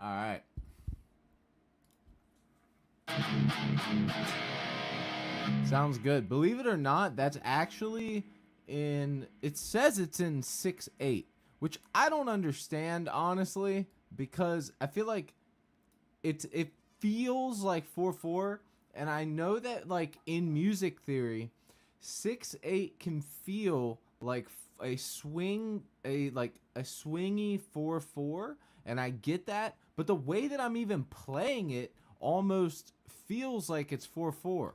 All right. Sounds good. Believe it or not, that's actually in. It says it's in 6/8, which I don't understand honestly, because I feel like it feels like 4/4, and I know that like in music theory, 6/8 can feel like a swing, a swingy 4/4, and I get that, but the way that I'm even playing it almost feels like it's 4/4.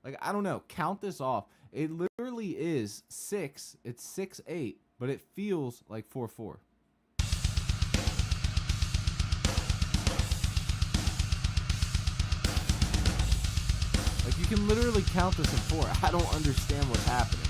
Like, I don't know. Count this off. It literally is 6. It's 6/8, but it feels like 4/4. Like, you can literally count this in 4. I don't understand what's happening.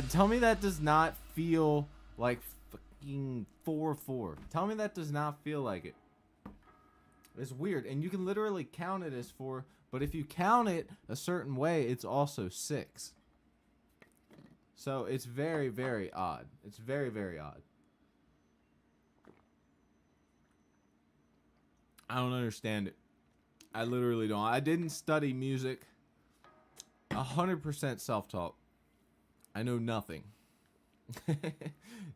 Tell me that does not feel like fucking 4/4. Tell me that does not feel like it. It's weird, and you can literally count it as 4, but if you count it a certain way, it's also 6. So it's very, very odd. It's very, very odd. I don't understand it. I literally don't. I didn't study music. 100% self-taught. I know nothing.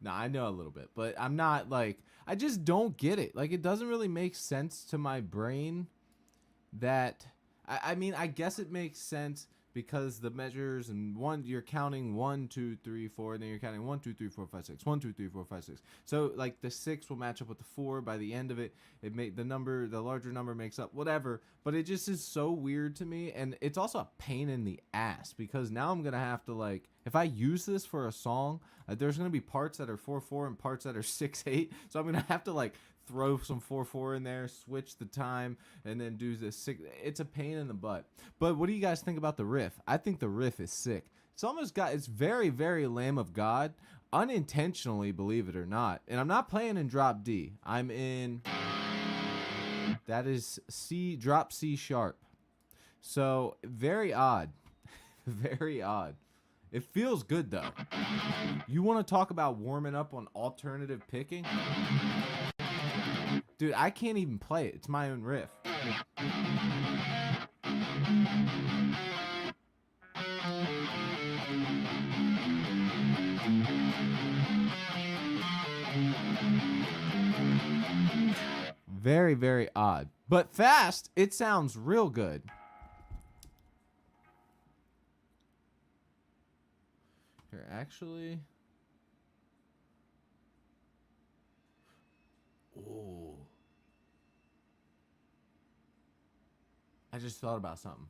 No, I know a little bit, but I'm not like, I just don't get it. Like, it doesn't really make sense to my brain that, I mean, I guess it makes sense because the measures and one, you're counting 1, 2, 3, 4, and then you're counting 1, 2, 3, 4, 5, 6, 1, 2, 3, 4, 5, 6. So like the 6 will match up with the 4 by the end of it. It make the number, the larger number makes up whatever, but it just is so weird to me. And it's also a pain in the ass because now I'm going to have to, like, if I use this for a song, there's going to be parts that are 4/4 and parts that are 6/8. So I'm going to have to like throw some 4/4 in there, switch the time, and then do this 6. It's a pain in the butt. But what do you guys think about the riff? I think the riff is sick. It's almost got, it's very, very Lamb of God, unintentionally, believe it or not. And I'm not playing in drop D. I'm in, that is C, drop C sharp. So very odd. Very odd. It feels good though. You want to talk about warming up on alternative picking? Dude, I can't even play it. It's my own riff. Very, very odd. But fast, it sounds real good. Here, actually. Oh. I just thought about something.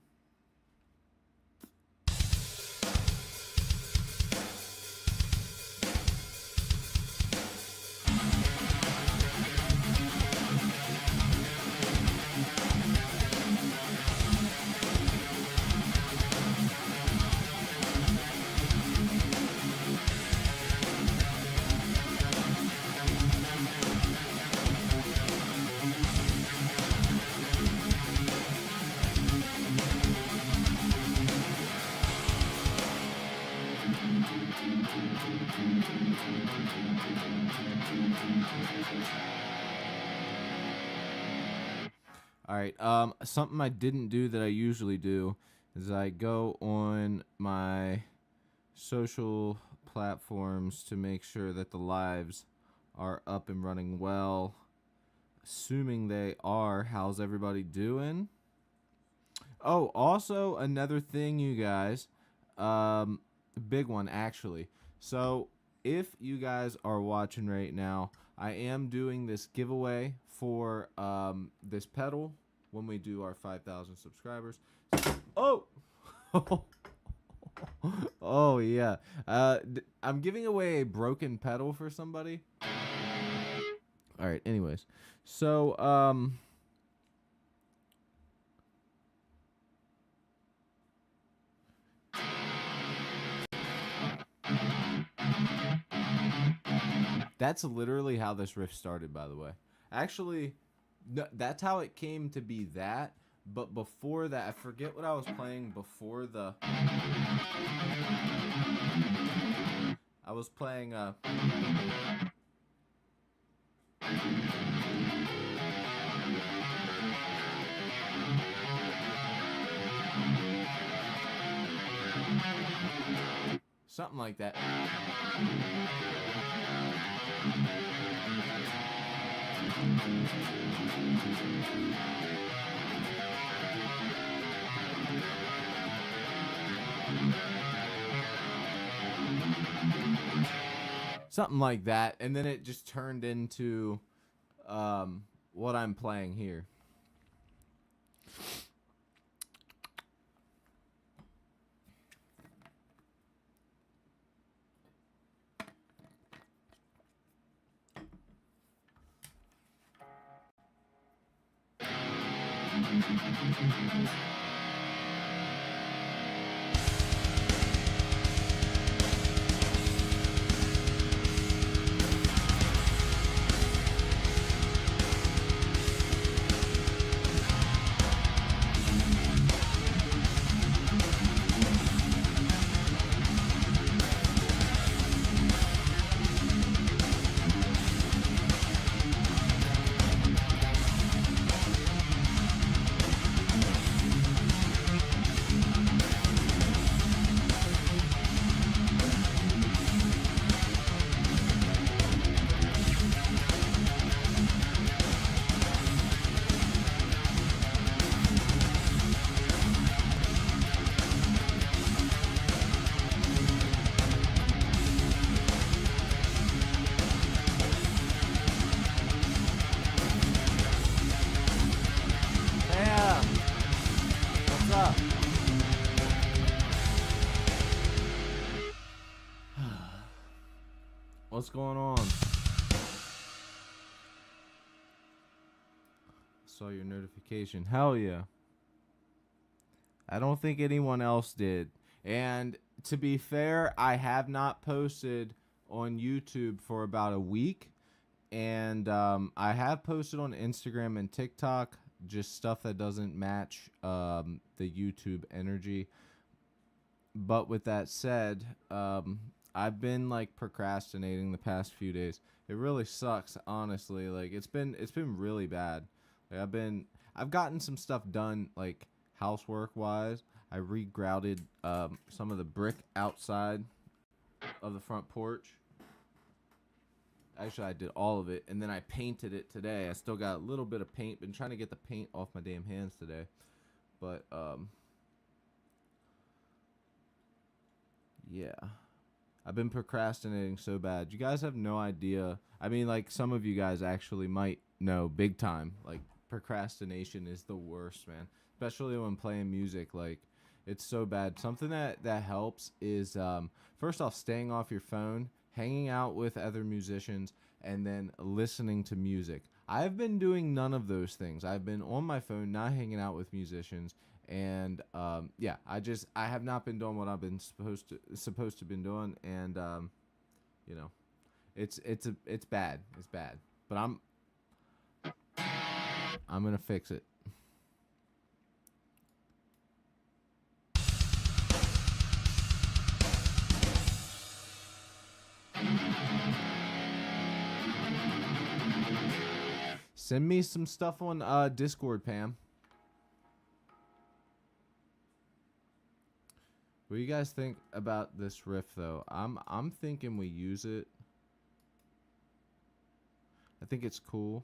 All right. Something I didn't do that I usually do is I go on my social platforms to make sure that the lives are up and running well. Assuming they are, how's everybody doing? Oh, also another thing, you guys, big one actually. So if you guys are watching right now, I am doing this giveaway for this pedal when we do our 5,000 subscribers. Oh, oh yeah. I'm giving away a broken pedal for somebody. All right. Anyways, so that's literally how this riff started, by the way. Actually, that's how it came to be that. But before that, I forget what I was playing before the... I was playing... something like that. Something like that, and then it just turned into what I'm playing here. What's going on? Saw your notification. Hell yeah. I don't think anyone else did. And to be fair, I have not posted on YouTube for about a week. And I have posted on Instagram and TikTok just stuff that doesn't match the YouTube energy. But with that said, I've been like procrastinating the past few days. It really sucks, honestly. Like it's been really bad. Like I've gotten some stuff done, like housework wise. I regrouted some of the brick outside of the front porch. Actually, I did all of it, and then I painted it today. I still got a little bit of paint. Been trying to get the paint off my damn hands today, but yeah, I've been procrastinating so bad. You guys have no idea. I mean, like some of you guys actually might know big time. Like procrastination is the worst, man. Especially when playing music. Like it's so bad. Something that helps is first off, staying off your phone, hanging out with other musicians, and then listening to music. I've been doing none of those things. I've been on my phone, not hanging out with musicians, and yeah, I have not been doing what I've been supposed to been doing, and you know, it's bad. It's bad. But I'm gonna fix it. Send me some stuff on Discord, Pam. What do you guys think about this riff, though? I'm thinking we use it. I think it's cool.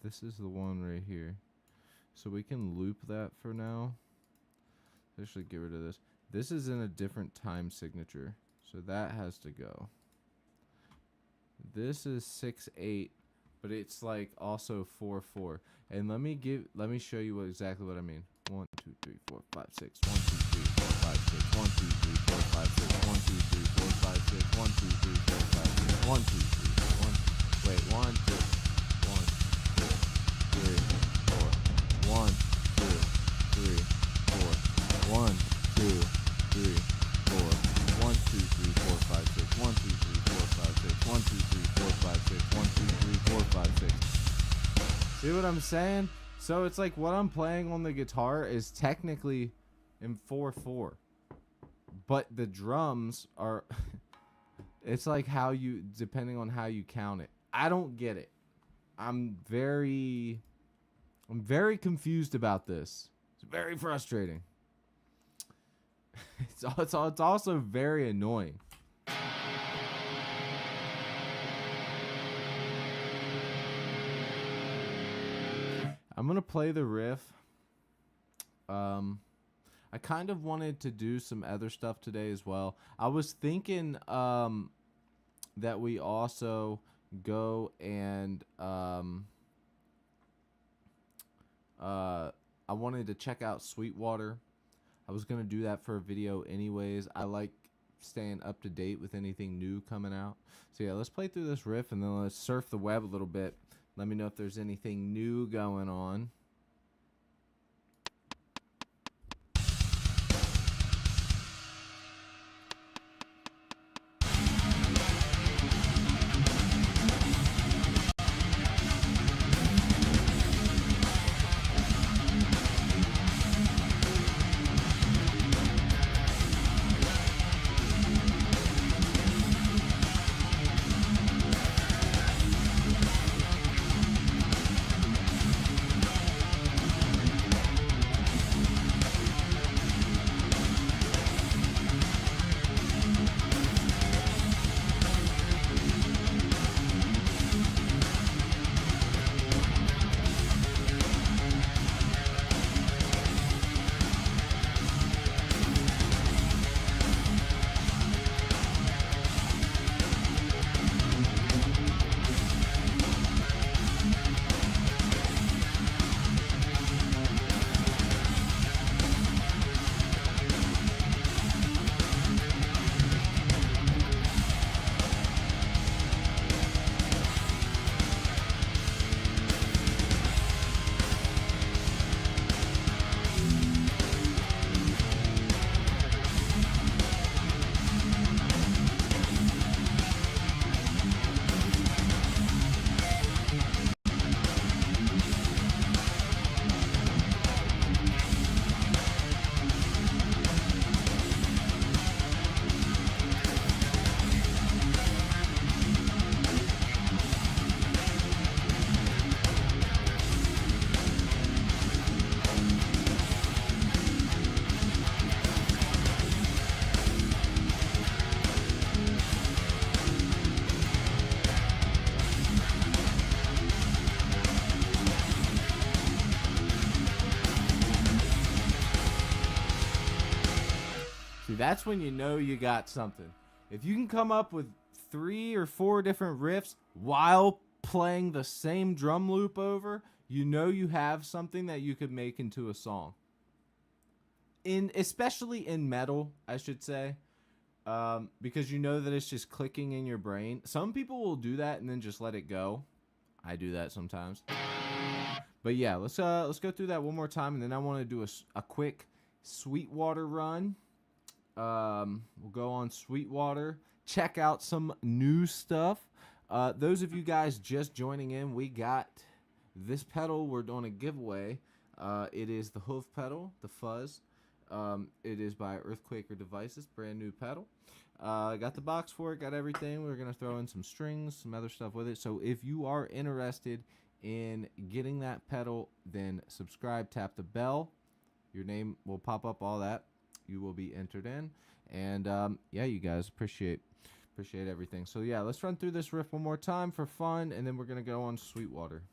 This is the one right here. So we can loop that for now. Actually, get rid of this. This is in a different time signature, so that has to go. This is 6/8, but it's like also 4/4. And let me show you exactly what I mean. 1, 2, 3, 4, 5, 6. 1, 2, 3, 4, 5, 6. 1, 2, 3, 4, 5, 6. 1, 2, 3, 4, 5, 6. 1, 2, 3, 4, 5, 6. 1, 2, 3, 1. Wait, 1, 2, 1, 2, 3, 4. 1, 2, 3, 4. 1, 2, 3, 4. 1, 2, 3, 4, 5, 6. 1, 2, 3, 4, 5, 6. 1, 2, 3, 4, 5, 6. 1, 2, 3, 4, 5, 6. See what I'm saying? So it's like what I'm playing on the guitar is technically in 4/4, but the drums are. It's like how you, depending on how you count it. I don't get it. I'm very confused about this. It's very frustrating. It's also very annoying. I'm gonna play the riff. I kind of wanted to do some other stuff today as well. I was thinking that we also go and I wanted to check out Sweetwater. I was gonna do that for a video anyways. I like staying up to date with anything new coming out. So yeah, let's play through this riff and then let's surf the web a little bit. Let me know if there's anything new going on. that's when you know you got something. If you can come up with 3 or 4 different riffs while playing the same drum loop over, you know you have something that you could make into a song. Especially in metal, I should say, because you know that it's just clicking in your brain. Some people will do that and then just let it go. I do that sometimes. But yeah, let's go through that one more time, and then I want to do a quick Sweetwater run. We'll go on Sweetwater, check out some new stuff. Those of you guys just joining in, we got this pedal we're doing a giveaway. It is the hoof pedal, the fuzz. It is by Earthquaker Devices, brand new pedal. Got the box for it, got everything. We're gonna throw in some strings, some other stuff with it. So if you are interested in getting that pedal, then subscribe, tap the bell. Your name will pop up, all that. You will be entered in. And yeah, you guys, appreciate everything. So yeah, let's run through this riff one more time for fun, and then we're gonna go on Sweetwater.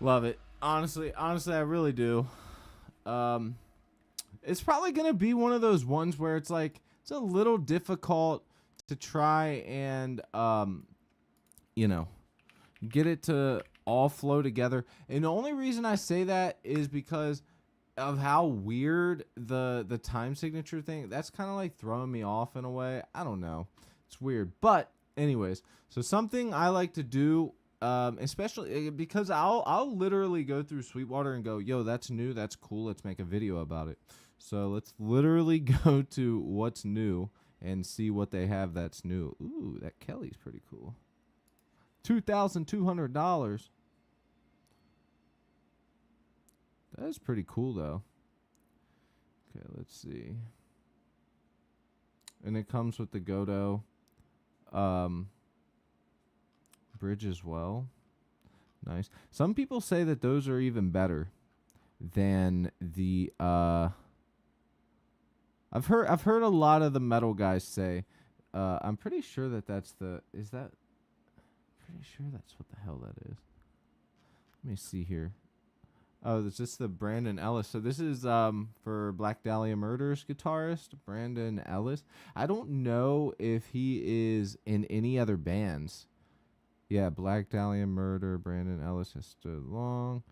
Love it. Honestly, I really do. It's probably gonna be one of those ones where it's like it's a little difficult to try and get it to all flow together. And the only reason I say that is because of how weird the time signature thing. That's kind of like throwing me off in a way. I don't know. It's weird. But anyways, so something I like to do, especially because I'll literally go through Sweetwater and go, yo, that's new, that's cool, let's make a video about it. So let's literally go to what's new and see what they have that's new. Ooh, that Kelly's pretty cool. $2,200. That is pretty cool though. Okay, let's see. And it comes with the Godot bridge as well. Nice. Some people say that those are even better than the I've heard a lot of the metal guys say, I'm pretty sure that that's the pretty sure that's what the hell that is. Let me see here. Oh, is this the Brandon Ellis? So this is for Black Dahlia Murders guitarist Brandon Ellis. I don't know if he is in any other bands. Yeah, Black Dahlia Murder, Brandon Ellis has stood long.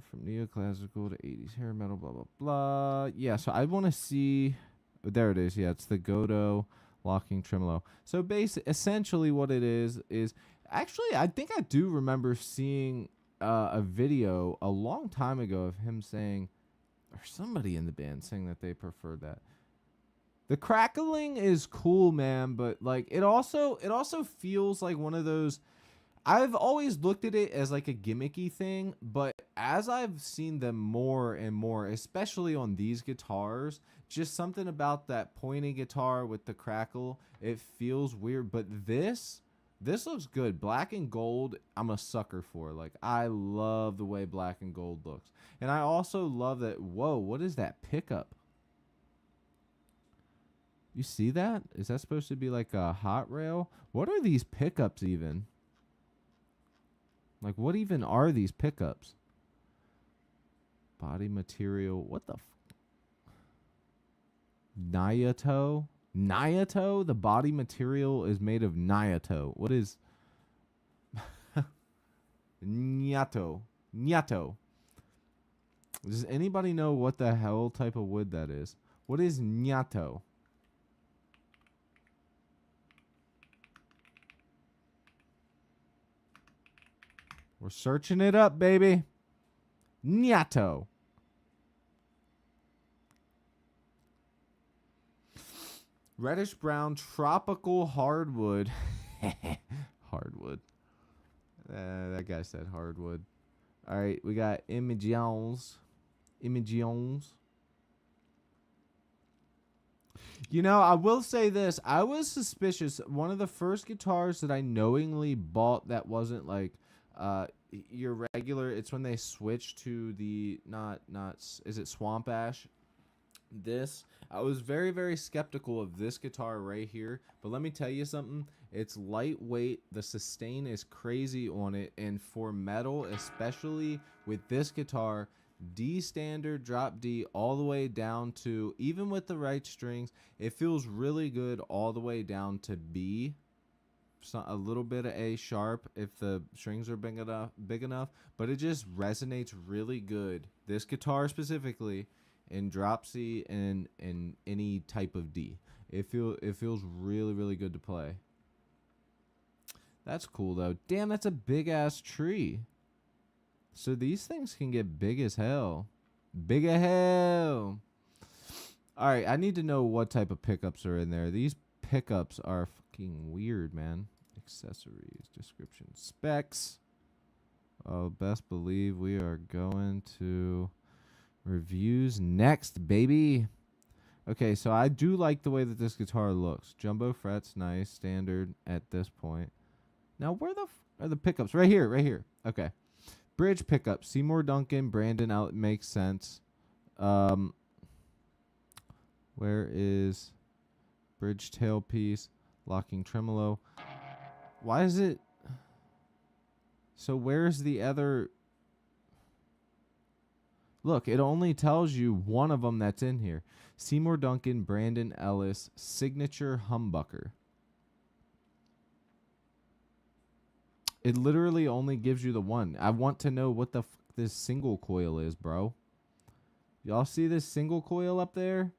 From neoclassical to 80s hair metal, blah, blah, blah. Yeah, so I want to see... There it is. Yeah, it's the Godot locking tremolo. So essentially what it is... Actually, I think I do remember seeing a video a long time ago of him saying... Or somebody in the band saying that they preferred that. The crackling is cool, man, but like it also feels like one of those. I've always looked at it as like a gimmicky thing, but as I've seen them more and more, especially on these guitars, just something about that pointy guitar with the crackle, it feels weird. But this This looks good. Black and gold, I'm a sucker for. Like, I love the way black and gold looks. And I also love that, whoa, what is that pickup? You see that? Is that supposed to be like a hot rail? What are these pickups even? Like, what even are these pickups? Body material. What the Nyato? Nyato? The body material is made of Nyato. What is Nyato? Nyato. Does anybody know what the hell type of wood that is? What is Nyato? We're searching it up, baby. Nyato. Reddish brown tropical hardwood. Hardwood. That guy said hardwood. All right, we got Imagions. Imagions. You know, I will say this. I was suspicious. One of the first guitars that I knowingly bought that wasn't like your regular, it's when they switched to the is it Swamp Ash? This, I was very, very skeptical of this guitar right here, but let me tell you something. It's lightweight, the sustain is crazy on it, and for metal, especially with this guitar, D standard, drop D all the way down to, even with the right strings, it feels really good all the way down to B. So a little bit of A sharp if the strings are big enough, but it just resonates really good. This guitar specifically, in drop C and in any type of D. It feels really, really good to play. That's cool though. Damn, that's a big ass tree. So these things can get big as hell. Big as hell. Alright, I need to know what type of pickups are in there. These pickups are fucking weird, man. Accessories, description, specs. Oh, best believe we are going to reviews next, baby. Okay, so I do like the way that this guitar looks. Jumbo frets, nice, standard at this point. Now, where the are the pickups? Right here, right here. Okay. Bridge pickup. Seymour Duncan, Brandon out makes sense. Where is bridge tailpiece, locking tremolo? Why is it? So where's the other? Look, it only tells you one of them that's in here. Seymour Duncan, Brandon Ellis, signature humbucker. It literally only gives you the one. I want to know what the this single coil is, bro. Y'all see this single coil up there?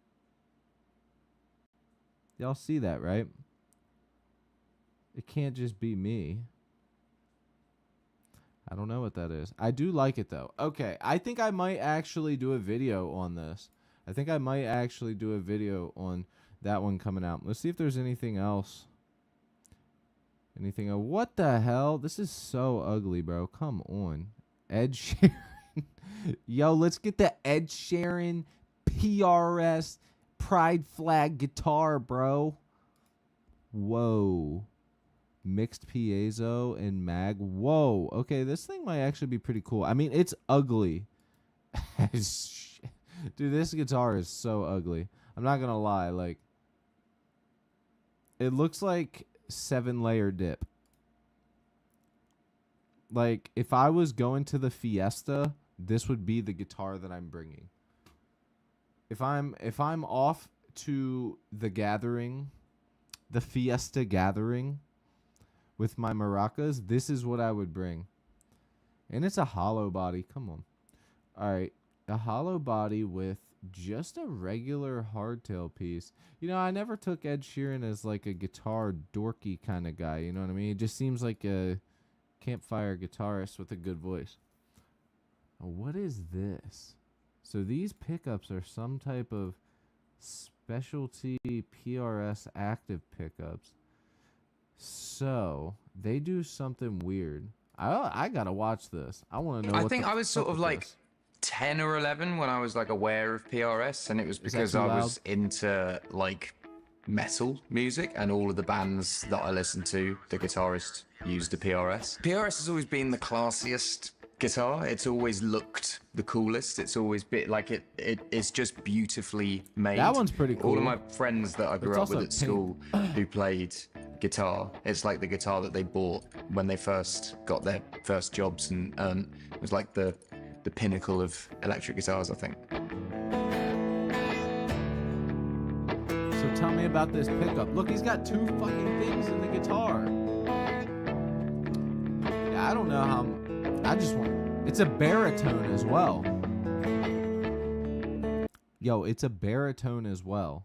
Y'all see that, right? It can't just be me. I don't know what that is. I do like it, though. Okay, I think I might actually do a video on this. I think I might actually do a video on that one coming out. Let's see if there's anything else. Anything? What the hell? This is so ugly, bro. Come on. Ed Sheeran. Yo, let's get the Ed Sheeran PRS Pride Flag guitar, bro. Whoa. Mixed piezo and mag. Whoa. Okay, this thing might actually be pretty cool. I mean, it's ugly. Dude, this guitar is so ugly. I'm not gonna lie. Like, it looks like 7-layer dip. Like, if I was going to the Fiesta, this would be the guitar that I'm bringing. If I'm off to the gathering, the Fiesta gathering with my maracas, this is what I would bring. And it's a hollow body. Come on. All right. A hollow body with just a regular hardtail piece. You know, I never took Ed Sheeran as like a guitar dorky kind of guy. You know what I mean? It just seems like a campfire guitarist with a good voice. What is this? So these pickups are some type of specialty PRS active pickups. So they do something weird. I gotta watch this. I want to know. I think I was sort of like 10 or 11 when I was like aware of PRS, and it was because I was into like metal music, and all of the bands that I listen to, the guitarist used a PRS. PRS has always been the classiest guitar. It's always looked the coolest. It's always been like it's just beautifully made. That one's pretty cool. All of my friends that I grew up with also at school who played guitar, it's like the guitar that they bought when they first got their first jobs, and it was like the pinnacle of electric guitars, I think. So tell me about this pickup. Look, he's got 2 fucking things in the guitar. Yeah, I don't know how. I just want. It's a baritone as well. Yo, it's a baritone as well.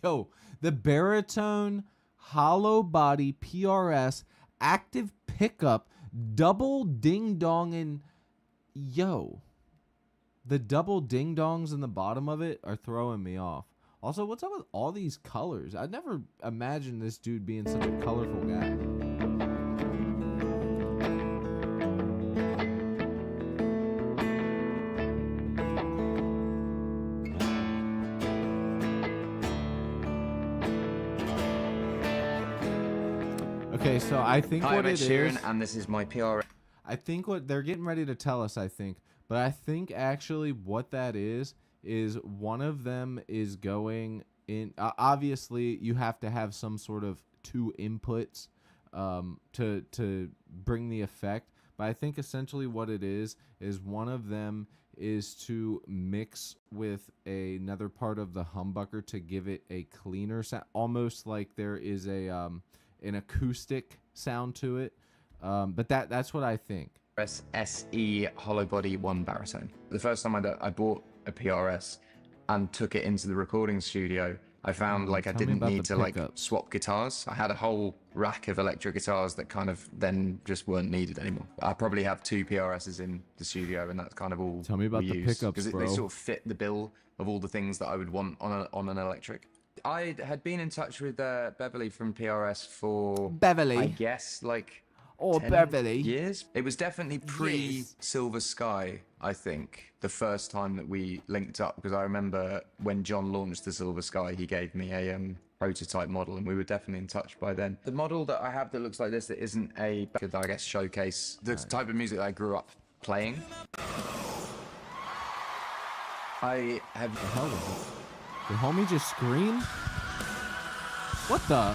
Yo, the baritone hollow body PRS active pickup double ding dong, and yo, the double ding dongs in the bottom of it are throwing me off. Also, what's up with all these colors? I never imagined this dude being such a colorful guy. Okay, so I think Hi, what I'm it Sheeran, is, and this is my PRS. I think what they're getting ready to tell us, but I think actually what that is one of them is going in. Obviously, you have to have some sort of 2 inputs to bring the effect. But I think essentially what it is one of them is to mix with another part of the humbucker to give it a cleaner sound, almost like there is an acoustic sound to it. But that's what I think. SE hollow body 1 baritone. The first time I bought a PRS and took it into the recording studio, I found like I didn't need to like swap guitars. I had a whole rack of electric guitars that kind of then just weren't needed anymore. I probably have 2 PRSs in the studio, and that's kind of all. Tell me about the pickups, because they sort of fit the bill of all the things that I would want on an electric. I had been in touch with Beverly from PRS for I guess like 10 Beverly years. It was definitely pre-Silver Sky, I think, the first time that we linked up, because I remember when John launched the Silver Sky, he gave me a prototype model, and we were definitely in touch by then. The model that I have that looks like this, that isn't I guess, showcase the type of music that I grew up playing. I have... What the hell was it? Did homie just scream? What the?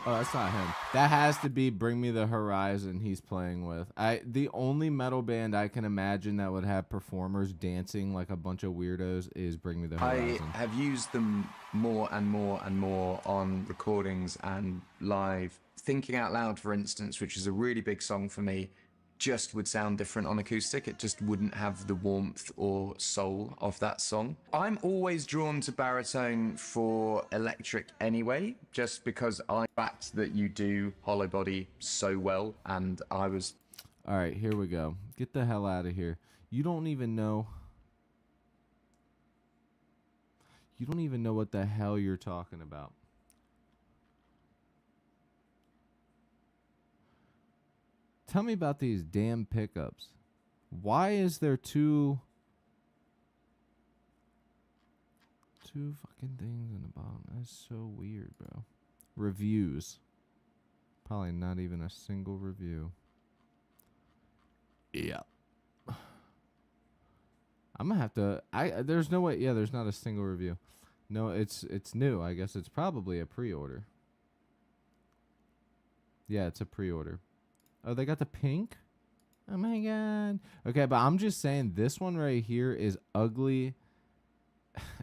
Oh, that's not him. That has to be Bring Me the Horizon he's playing with. The only metal band I can imagine that would have performers dancing like a bunch of weirdos is Bring Me the Horizon. I have used them more and more and more on recordings and live. Thinking Out Loud, for instance, which is a really big song for me, just would sound different on acoustic. It just wouldn't have the warmth or soul of that song. I'm always drawn to baritone for electric anyway, just because I fact that you do hollow body so well, and I was... All right, here we go. Get the hell out of here. You don't even know what the hell you're talking about. Tell me about these damn pickups. Why is there two fucking things in the bottom? That's so weird, bro. Reviews. Probably not even a single review. Yeah. I'm gonna have to. There's no way. Yeah, there's not a single review. No, it's new. I guess it's probably a pre-order. Yeah, it's a pre-order. Oh, they got the pink? Oh my god. Okay, but I'm just saying this one right here is ugly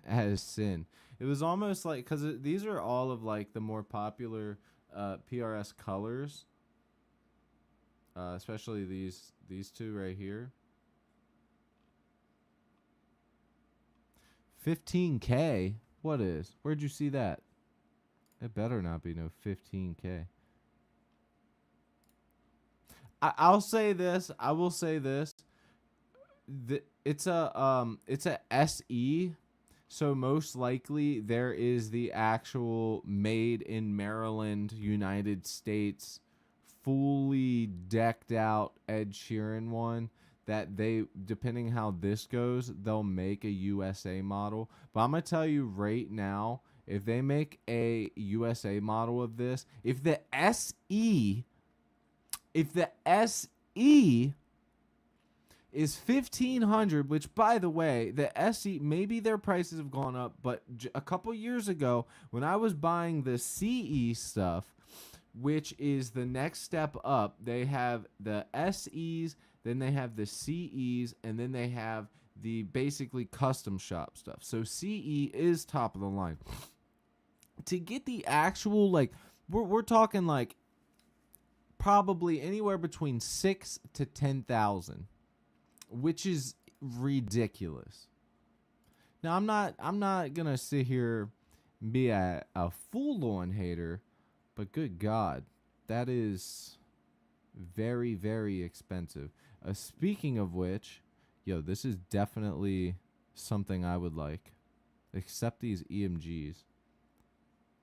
as sin. It was almost like, because these are all of like the more popular PRS colors. Especially these two right here. 15K? What is? Where'd you see that? It better not be no 15K. I'll say this. I will say this. It's a SE, so most likely there is the actual made in Maryland, United States fully decked out Ed Sheeran one that they, depending how this goes, they'll make a USA model. But I'm going to tell you right now, if they make a USA model of this, if the SE is 1,500, which, by the way, the SE, maybe their prices have gone up, but a couple years ago when I was buying the CE stuff, which is the next step up, they have the SEs, then they have the CEs, and then they have the basically custom shop stuff. So CE is top of the line. To get the actual, like, we're talking like probably anywhere between 6 to 10,000, which is ridiculous. Now I'm not gonna sit here and be a full-on hater, but good God, that is very, very expensive. Speaking of which, yo, this is definitely something I would like, except these EMGs.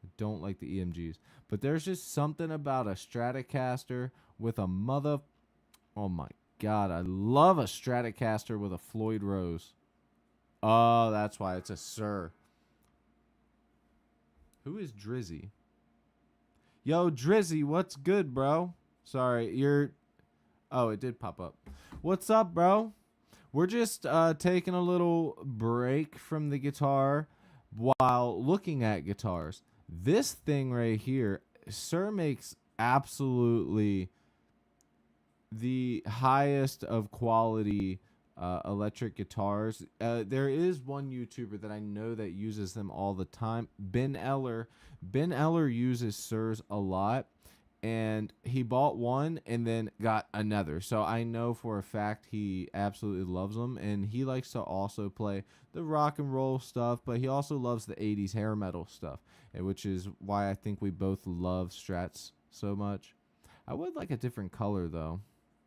I don't like the EMGs, but there's just something about a Stratocaster with a mother. Oh my God, I love a Stratocaster with a Floyd Rose. Oh, that's why it's a Sir. Who is Drizzy? Yo, Drizzy, what's good, bro? Sorry, you're... Oh, it did pop up. What's up, bro? We're just taking a little break from the guitar while looking at guitars. This thing right here, Sir makes absolutely the highest of quality electric guitars. There is one YouTuber that I know that uses them all the time, Ben Eller. Ben Eller uses Sirs a lot, and he bought one and then got another. So I know for a fact he absolutely loves them, and he likes to also play the rock and roll stuff, but he also loves the 80s hair metal stuff, which is why I think we both love Strats so much. I would like a different color, though.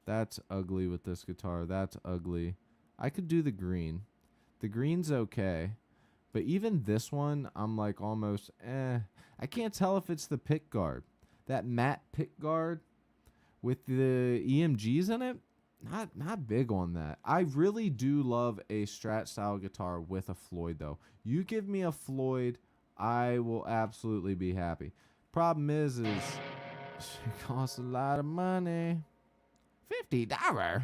That's ugly with this guitar. That's ugly. I could do the green. The green's okay. But even this one, I'm like almost, I can't tell if it's the pick guard. That matte pick guard with the EMGs in it, not big on that. I really do love a Strat style guitar with a Floyd, though. You give me a Floyd, I will absolutely be happy. Problem is it costs a lot of money. $50.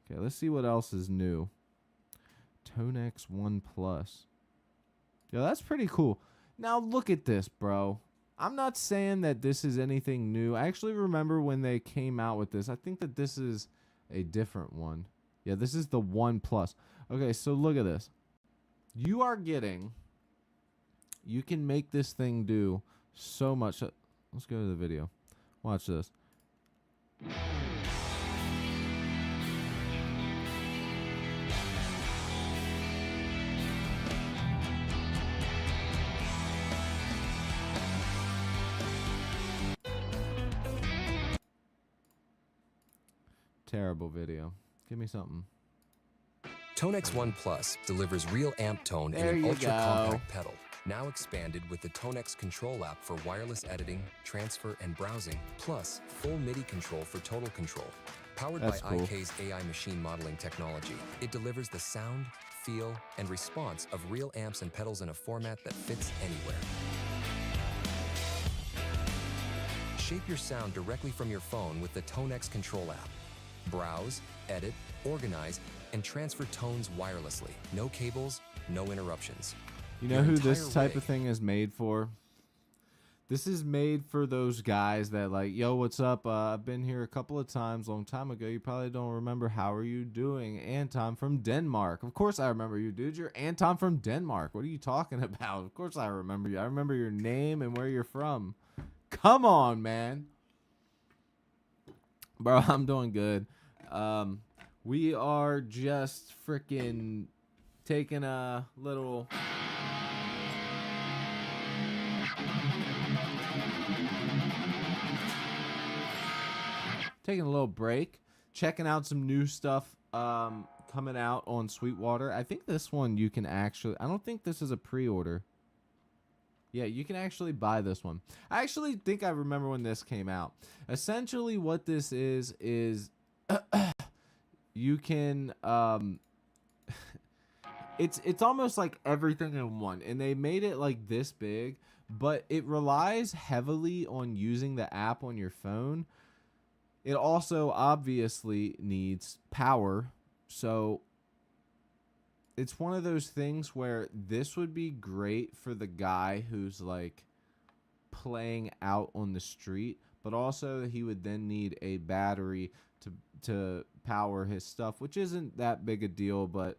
Okay, let's see what else is new. Tonex 1 Plus. Yo, that's pretty cool. Now look at this, bro. I'm not saying that this is anything new. I actually remember when they came out with this. I think that this is a different one. Yeah, this is the 1 Plus. Okay, so look at this. You are getting... You can make this thing do so much. Let's go to the video. Watch this. Terrible video. Give me something. Tonex 1 Plus delivers real amp tone in an ultra-compact pedal, now expanded with the Tonex Control app for wireless editing, transfer, and browsing, plus full MIDI control for total control. Powered by IK's AI machine modeling technology, it delivers the sound, feel, and response of real amps and pedals in a format that fits anywhere. Shape your sound directly from your phone with the Tonex Control app. Browse, edit, organize, and transfer tones wirelessly. No cables, no interruptions. You know who this type of thing is made for? This is made for those guys that like, yo, what's up? I've been here a couple of times, long time ago. You probably don't remember. How are you doing? Anton from Denmark. Of course I remember you, dude. You're Anton from Denmark. What are you talking about? Of course I remember you. I remember your name and where you're from. Come on, man. Bro, I'm doing good. We are just freaking taking a little... Taking a little break. Checking out some new stuff coming out on Sweetwater. I think this one you can actually... I don't think this is a pre-order. Yeah, you can actually buy this one. I actually think I remember when this came out. Essentially, what this is you can it's almost like everything in one, and they made it like this big, but it relies heavily on using the app on your phone. It also obviously needs power, so it's one of those things where this would be great for the guy who's like playing out on the street, but also he would then need a battery to power his stuff, which isn't that big a deal, but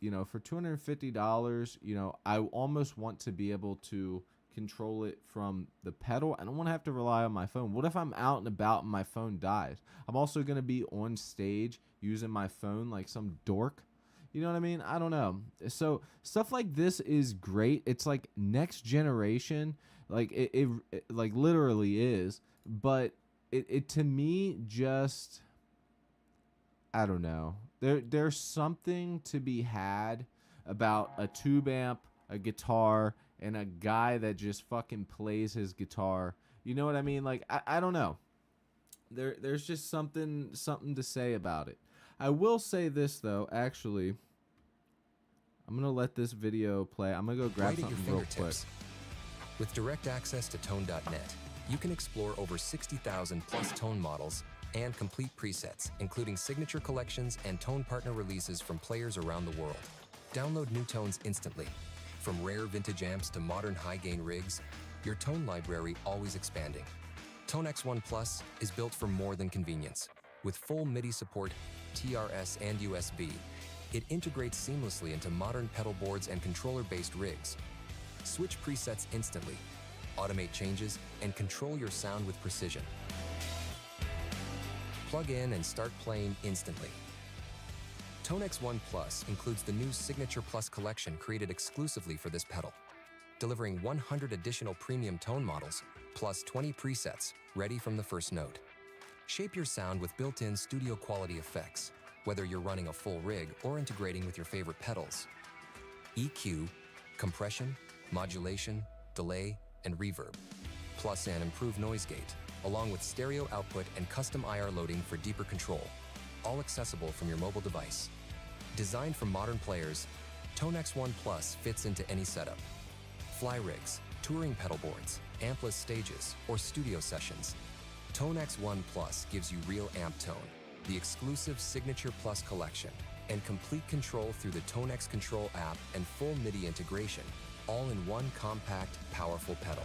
you know, for $250, you know, I almost want to be able to control it from the pedal. I don't want to have to rely on my phone. What if I'm out and about and my phone dies? I'm also going to be on stage using my phone like some dork. You know what I mean? I don't know. So stuff like this is great. It's like next generation. Like it like literally is. But it to me just, I don't know. There's something to be had about a tube amp, a guitar, and a guy that just fucking plays his guitar. You know what I mean? Like I don't know. There's just something to say about it. I will say this though, actually. I'm gonna let this video play. I'm gonna go grab Right at your something real quick. fingertips. With direct access to Tone.net, you can explore over 60,000 plus Tone models and complete presets, including signature collections and Tone partner releases from players around the world. Download new tones instantly. From rare vintage amps to modern high-gain rigs, your Tone library always expanding. Tone X1 Plus is built for more than convenience. With full MIDI support, TRS and USB, it integrates seamlessly into modern pedal boards and controller-based rigs. Switch presets instantly, automate changes, and control your sound with precision. Plug in and start playing instantly. Tone X1 Plus includes the new Signature Plus collection created exclusively for this pedal, delivering 100 additional premium tone models, plus 20 presets, ready from the first note. Shape your sound with built-in studio quality effects, whether you're running a full rig or integrating with your favorite pedals. EQ, compression, modulation, delay, and reverb, plus an improved noise gate, along with stereo output and custom IR loading for deeper control, all accessible from your mobile device. Designed for modern players, Tone X1 Plus fits into any setup. Fly rigs, touring pedal boards, ampless stages, or studio sessions. Tone X1 Plus gives you real amp tone, the exclusive Signature Plus collection, and complete control through the Tone X Control app and full MIDI integration, all in one compact, powerful pedal.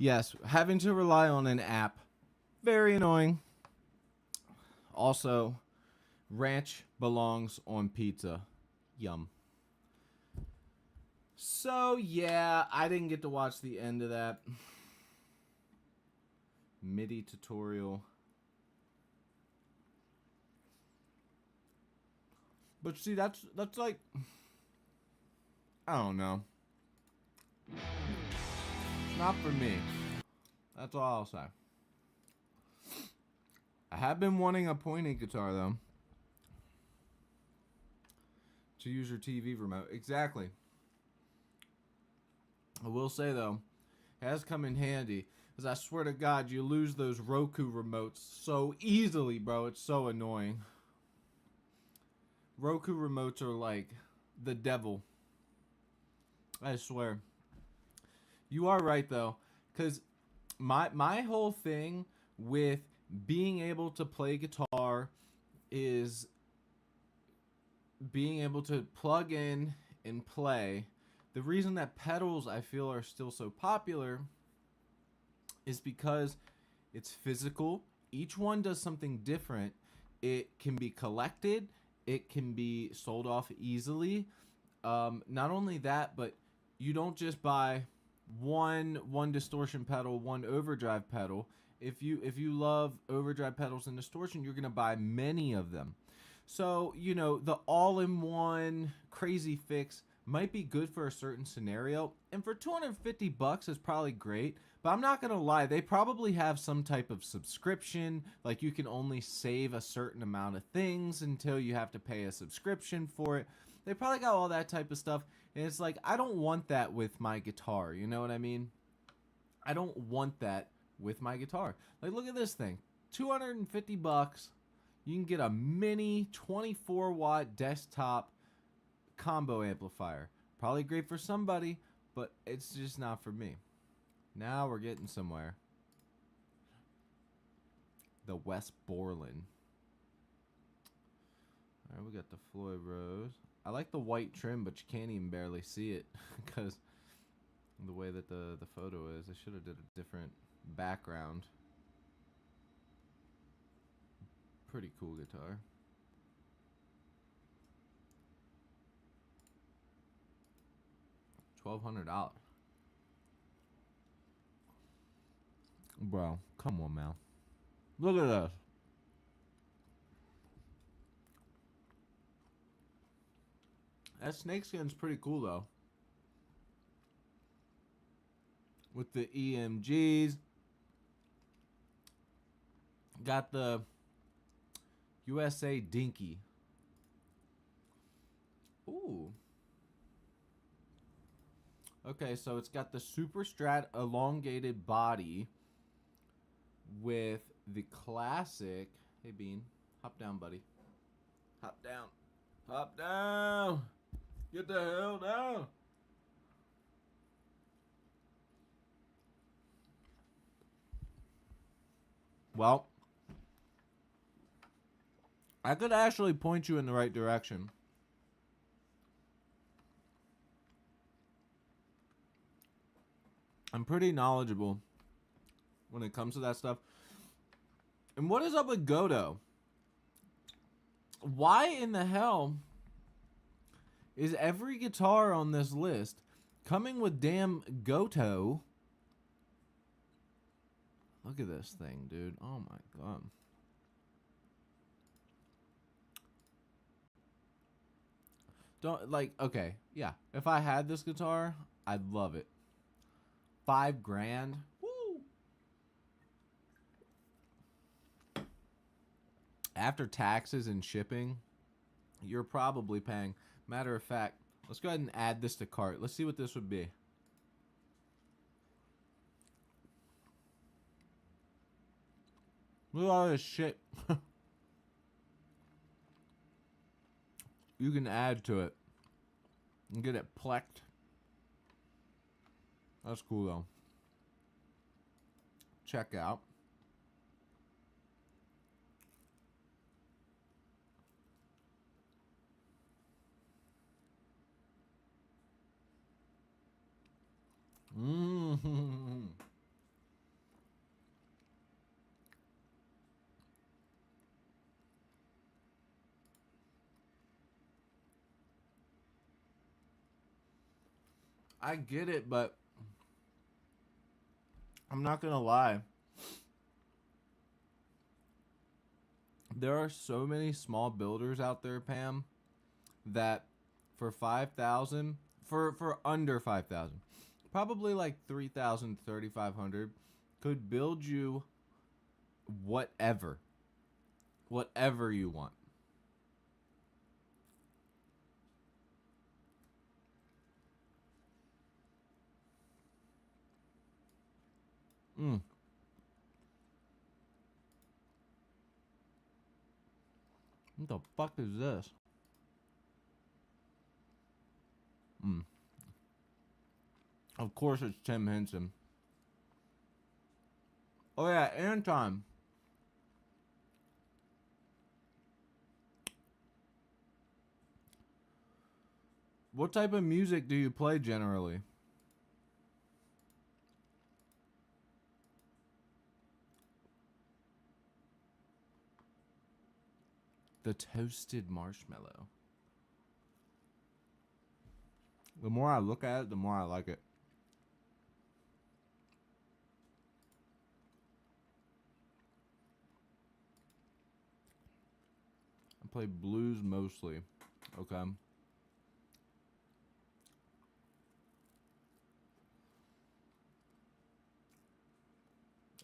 Yes, having to rely on an app, very annoying. Also, ranch belongs on pizza. Yum. So, yeah, I didn't get to watch the end of that MIDI tutorial. But see, that's like, I don't know. It's not for me. That's all I'll say. I have been wanting a pointy guitar though. To use your TV remote. Exactly. I will say though, it has come in handy. Because I swear to God, you lose those Roku remotes so easily, bro. It's so annoying. Roku remotes are like the devil. I swear. You are right though. Because my whole thing with being able to play guitar is being able to plug in and play. The reason that pedals I feel are still so popular is because it's physical. Each one does something different. It can be collected. It can be sold off easily. Not only that, but you don't just buy one distortion pedal, one overdrive pedal. If you love overdrive pedals and distortion, you're gonna buy many of them. So, you know, the all-in-one crazy fix might be good for a certain scenario, and for $250 is probably great. But I'm not gonna lie, they probably have some type of subscription, like you can only save a certain amount of things until you have to pay a subscription for it. They probably got all that type of stuff, and it's like, I don't want that with my guitar, you know what I mean? I don't want that with my guitar. Like, look at this thing, $250. You can get a mini 24-watt desktop combo amplifier. Probably great for somebody, but it's just not for me. Now we're getting somewhere. The West Borland. Alright, we got the Floyd Rose. I like the white trim, but you can't even barely see it because the way that the photo is. I should have did a different background. Pretty cool guitar. $1,200. Bro, come on, man. Look at this. That snakeskin's pretty cool, though. With the EMGs. Got the USA Dinky. Ooh. Okay, so it's got the Super Strat elongated body with the classic. Hey, Bean. Hop down, buddy. Hop down. Hop down. Get the hell down. Well, I could actually point you in the right direction. I'm pretty knowledgeable when it comes to that stuff. And what is up with Goto? Why in the hell is every guitar on this list coming with damn Goto? Look at this thing, dude. Oh my god. Don't, like, okay, yeah. If I had this guitar, I'd love it. $5,000. Woo! After taxes and shipping, you're probably paying. Matter of fact, let's go ahead and add this to cart. Let's see what this would be. Look at all this shit. You can add to it and get it plecked. That's cool though. Check out. Mm-hmm. I get it, but I'm not gonna lie. There are so many small builders out there, Pam, that for $5,000, for under 5,000. Probably like 3,000, 3,500 could build you whatever you want. What the fuck is this? Of course it's Tim Henson. Oh yeah, Anton. What type of music do you play generally? The toasted marshmallow. The more I look at it, the more I like it. I play blues mostly. Okay.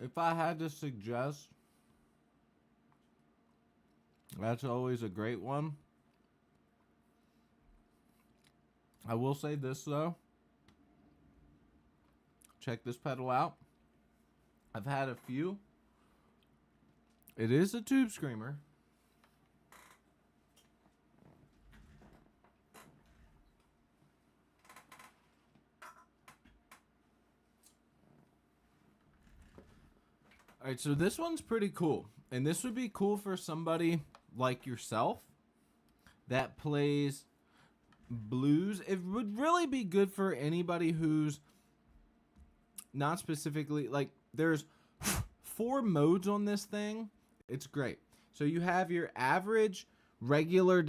If I had to suggest, that's always a great one. I will say this though. Check this pedal out. I've had a few. It is a Tube Screamer. Alright, so this one's pretty cool. And this would be cool for somebody like yourself that plays blues. It would really be good for anybody who's not specifically, like, there's 4 modes on this thing. It's great. So you have your average, regular,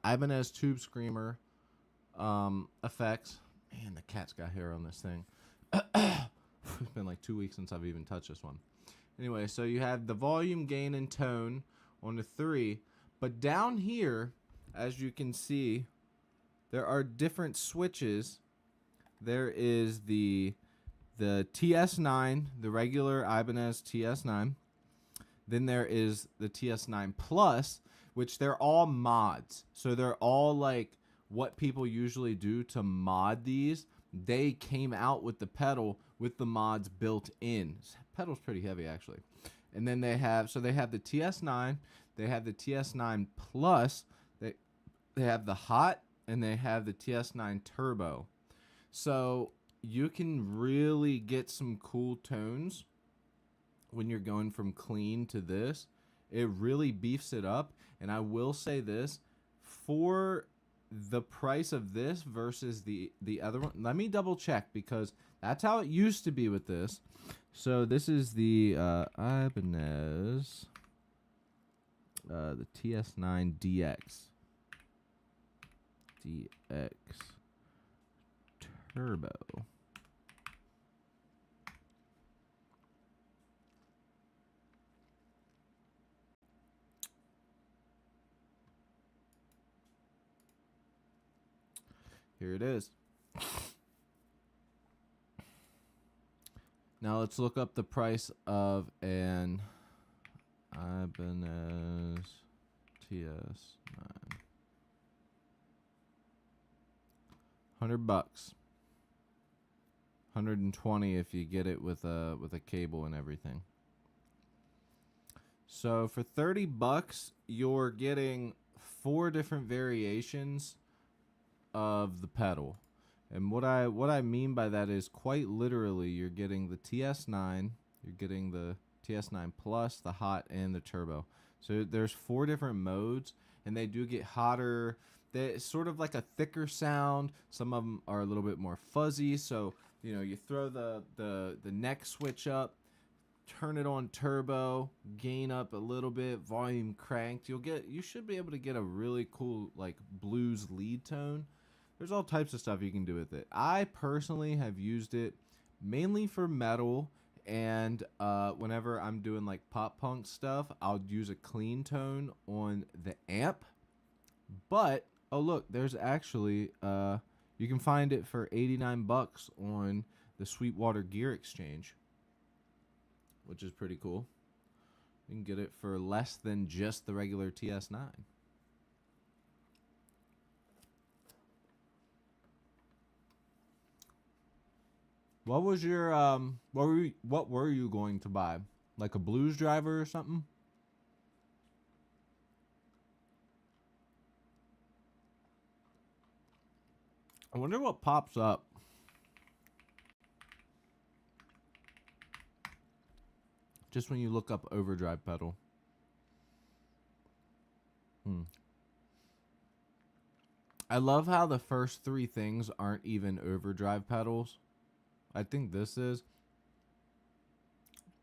Ibanez Tube Screamer effects. Man, the cat's got hair on this thing. It's been like 2 weeks since I've even touched this one. Anyway, so you have the volume, gain, and tone on the 3. But down here, as you can see, there are different switches. There is the TS9, the regular Ibanez TS9. Then there is the TS9 Plus, which they're all mods. So they're all like what people usually do to mod these. They came out with the pedal with the mods built in. This pedal's pretty heavy actually. And then they have the TS9, they have the TS9 Plus, they have the Hot, and they have the TS9 Turbo. So you can really get some cool tones when you're going from clean to this. It really beefs it up. And I will say this, for the price of this versus the other one, let me double check because that's how it used to be with this. So this is the Ibanez, the TS9 DX Turbo. Here it is. Now let's look up the price of an Ibanez TS9. $100. 120 if you get it with a cable and everything. So for $30, you're getting 4 different variations of the pedal. And what I mean by that is quite literally you're getting the TS9, you're getting the TS9 Plus, the Hot, and the Turbo. So there's 4 different modes, and they do get hotter. It's sort of like a thicker sound. Some of them are a little bit more fuzzy. So you know, you throw the neck switch up, turn it on turbo, gain up a little bit, volume cranked. You should be able to get a really cool like blues lead tone. There's all types of stuff you can do with it. I personally have used it mainly for metal, and whenever I'm doing like pop punk stuff, I'll use a clean tone on the amp. But Oh, look, there's actually you can find it for 89 bucks on the Sweetwater Gear Exchange, which is pretty cool. You can get it for less than just the regular TS9. What was your what were you going to buy? Like a blues driver or something? I wonder what pops up. Just when you look up overdrive pedal. I love how the first three things aren't even overdrive pedals. I think this is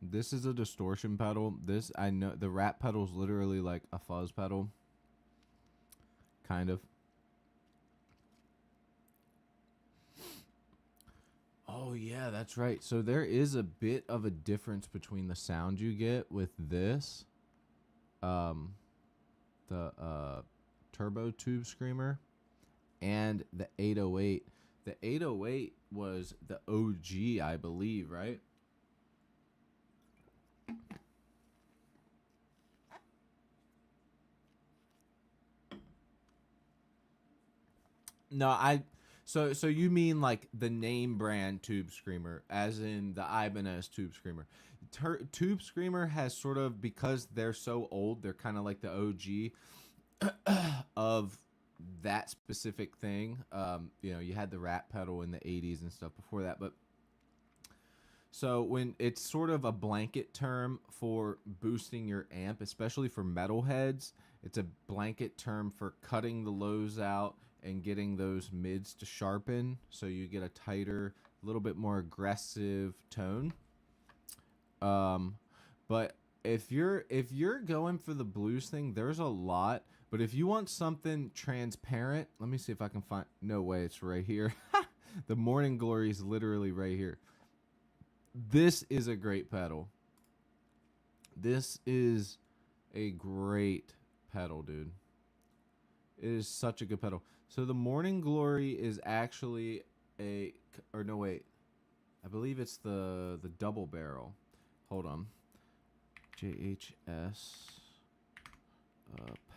a distortion pedal. This, I know the rat pedal's literally like a fuzz pedal. Kind of. Oh yeah, that's right. So there is a bit of a difference between the sound you get with this, the turbo tube screamer, and the 808. The 808 was the OG, I believe, right? No, so you mean like the name brand tube screamer, as in the Ibanez tube screamer. Tube screamer has sort of, because they're so old, they're kind of like the OG of that specific thing. You know, you had the rat pedal in the 80s and stuff before that, but so when it's sort of a blanket term for boosting your amp, especially for metalheads, it's a blanket term for cutting the lows out and getting those mids to sharpen, so you get a tighter, a little bit more aggressive tone. But if you're going for the blues thing, there's a lot. But if you want something transparent, let me see if I can find. No way, it's right here. The Morning Glory is literally right here. This is a great pedal. This is a great pedal, dude. It is such a good pedal. So the Morning Glory is actually a, or no wait, I believe it's the double barrel. Hold on. JHS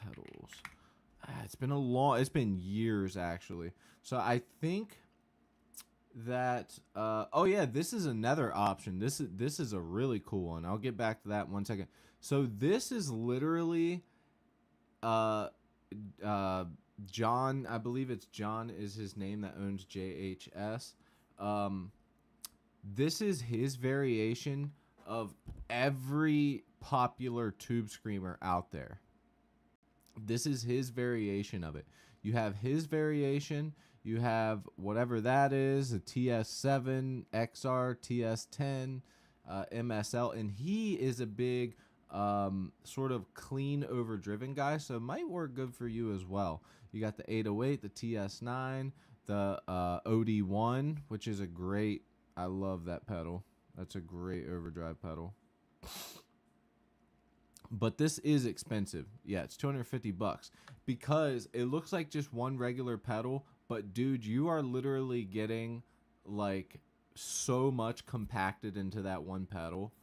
pedals. It's been years actually. So I think that oh yeah, this is another option. This is a really cool one. I'll get back to that in 1 second. So this is literally John, I believe it's John is his name, that owns JHS. This is his variation of every popular tube screamer out there. This is his variation of it. You have his variation, you have whatever that is, a TS7, XR, TS10, MSL, and he is a big sort of clean overdriven guy, so it might work good for you as well. You got the 808, the TS9, the OD1, which is a great, I love that pedal. That's a great overdrive pedal. But this is expensive. Yeah, it's 250 bucks because it looks like just one regular pedal, but dude, you are literally getting like so much compacted into that one pedal.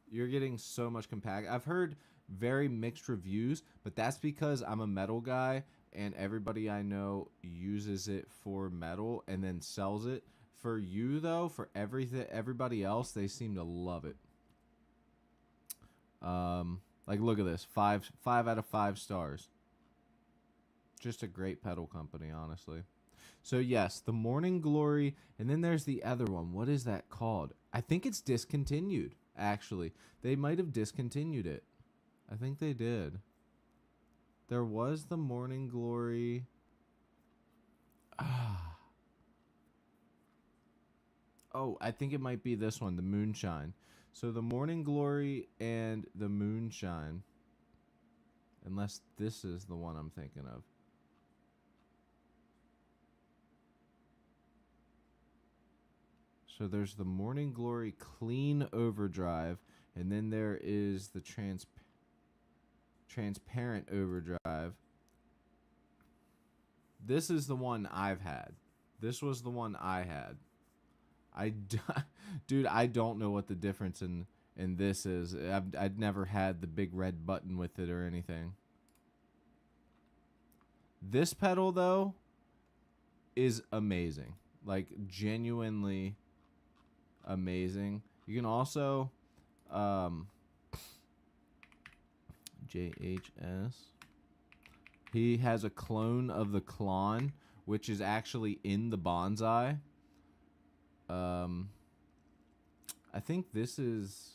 You're getting so much compact. I've heard very mixed reviews, but that's because I'm a metal guy and everybody I know uses it for metal and then sells it. For you though, for everybody else, they seem to love it. Like look at this, 5 out of 5 stars. Just a great pedal company, honestly. So yes, the Morning Glory, and then there's the other one. What is that called? I think it's discontinued, actually. They might have discontinued it. I think they did. There was the Morning Glory. Oh, I think it might be this one, the Moonshine. So the Morning Glory and the Moonshine, unless this is the one I'm thinking of. So there's the Morning Glory Clean Overdrive, and then there is the Transparent Overdrive. This is the one I've had. This was the one I had. Dude, I don't know what the difference in this is. I'd never had the big red button with it or anything. This pedal though is amazing. Like genuinely amazing. You can also JHS. He has a clone of the Klon, which is actually in the Bonsai. I think this is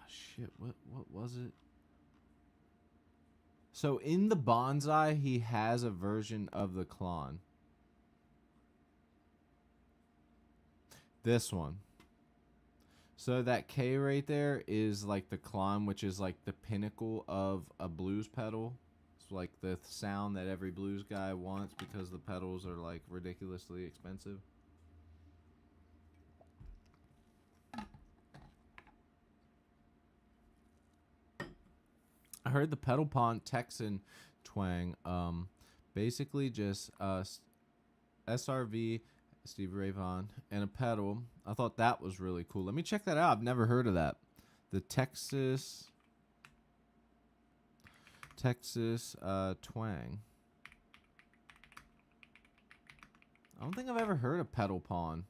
shit, what was it? So in the Bonsai, he has a version of the Klon. This one. So that K right there is like the Klon, which is like the pinnacle of a blues pedal. It's like the sound that every blues guy wants because the pedals are like ridiculously expensive. I heard the Pedal Pond Texan twang. Basically just SRV, Steve Ray Vaughan, and a pedal. I thought that was really cool. Let me check that out. I've never heard of that. The Texas twang. I don't think I've ever heard of Pedal Pond.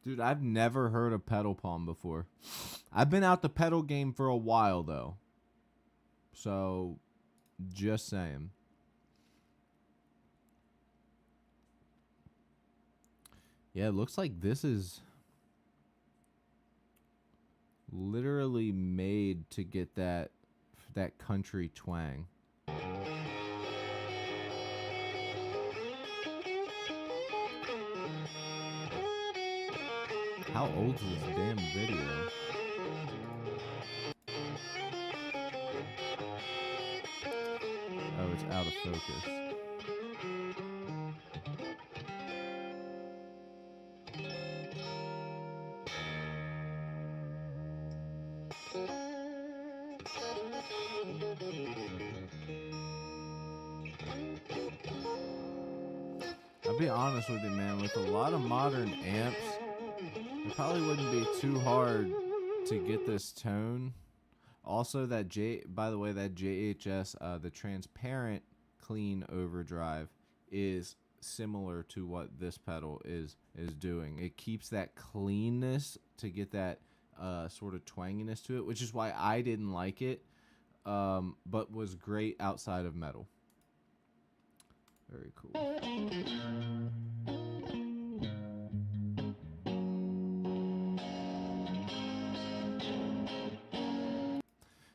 Dude, I've never heard of Pedal Pond before. I've been out the pedal game for a while, though. So, just saying. Yeah, it looks like this is literally made to get that country twang. How old is this damn video? Oh, it's out of focus. I'll be honest with you, man. With a lot of modern amps, it probably wouldn't be too hard to get this tone. Also, by the way, that JHS, the transparent clean overdrive is similar to what this pedal is doing. It keeps that cleanness to get that sort of twanginess to it, which is why I didn't like it, but was great outside of metal. Very cool.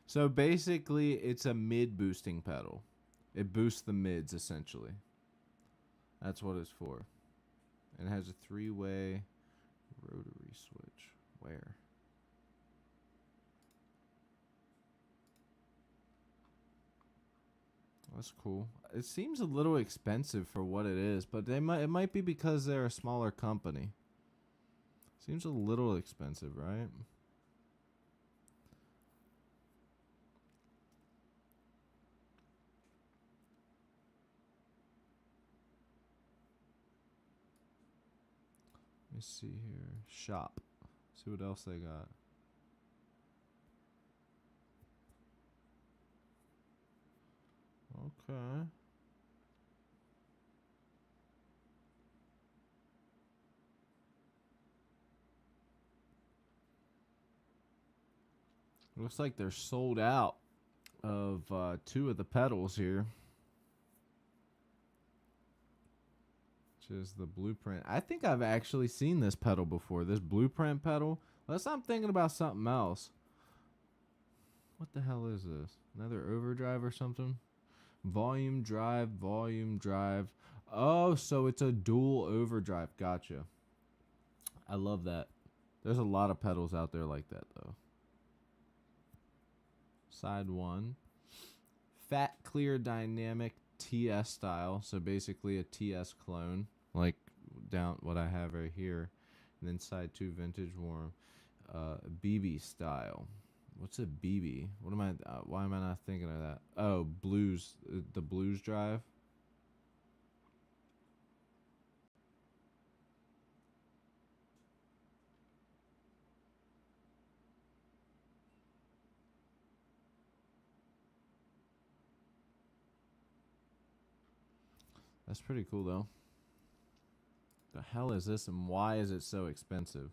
So basically, it's a mid boosting pedal. It boosts the mids, essentially. That's what it's for. And it has a 3-way rotary switch. Where? That's cool. It seems a little expensive for what it is, but it might be because they're a smaller company. Seems a little expensive, right? Let me see here. Shop. See what else they got. Okay. Looks like they're sold out of 2 of the pedals here. Which is the Blueprint. I think I've actually seen this pedal before. This Blueprint pedal. Unless I'm thinking about something else. What the hell is this? Another overdrive or something? Volume drive, volume drive. Oh, so it's a dual overdrive. Gotcha. I love that. There's a lot of pedals out there like that, though. Side 1. Fat Clear Dynamic TS style. So basically a TS clone. Like down what I have right here. And then side 2 Vintage Warm. BB style. What's a BB? What am I? Why am I not thinking of that? Oh, blues. The blues drive. That's pretty cool, though. The hell is this, and why is it so expensive?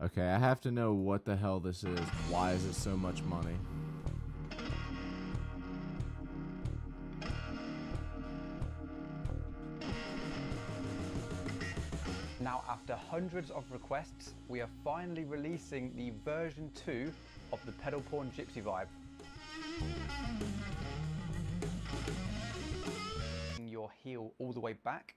Okay, I have to know what the hell this is. Why is it so much money? Now, after hundreds of requests, we are finally releasing the version 2 of the Pedal Porn Gypsy Vibe. Your heel all the way back.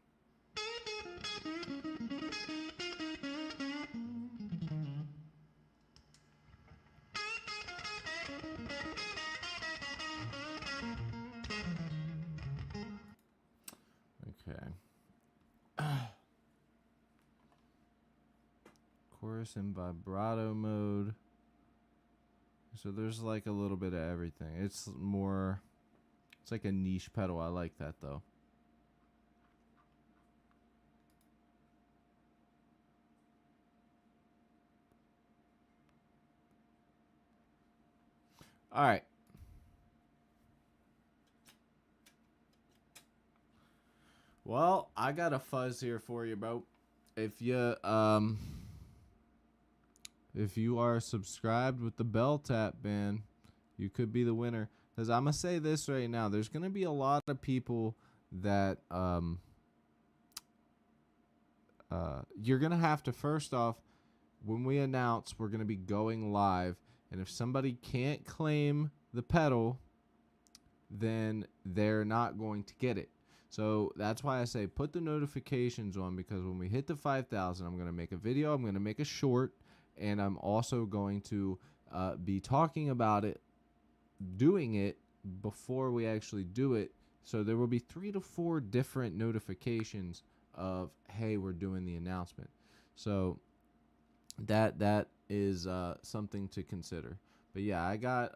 Okay. Chorus in vibrato mode. So there's like a little bit of everything. It's like a niche pedal. I like that though. All right. Well, I got a fuzz here for you, bro. If you are subscribed with the bell tap, man, you could be the winner. Because I'm going to say this right now. There's going to be a lot of people that you're going to have to, first off, when we announce we're going to be going live, and if somebody can't claim the pedal, then they're not going to get it. So that's why I say put the notifications on, because when we hit the 5,000, I'm going to make a video, I'm going to make a short, and I'm also going to be talking about it, doing it before we actually do it. So there will be 3 to 4 different notifications of, hey, we're doing the announcement. So that is something to consider. But yeah, I got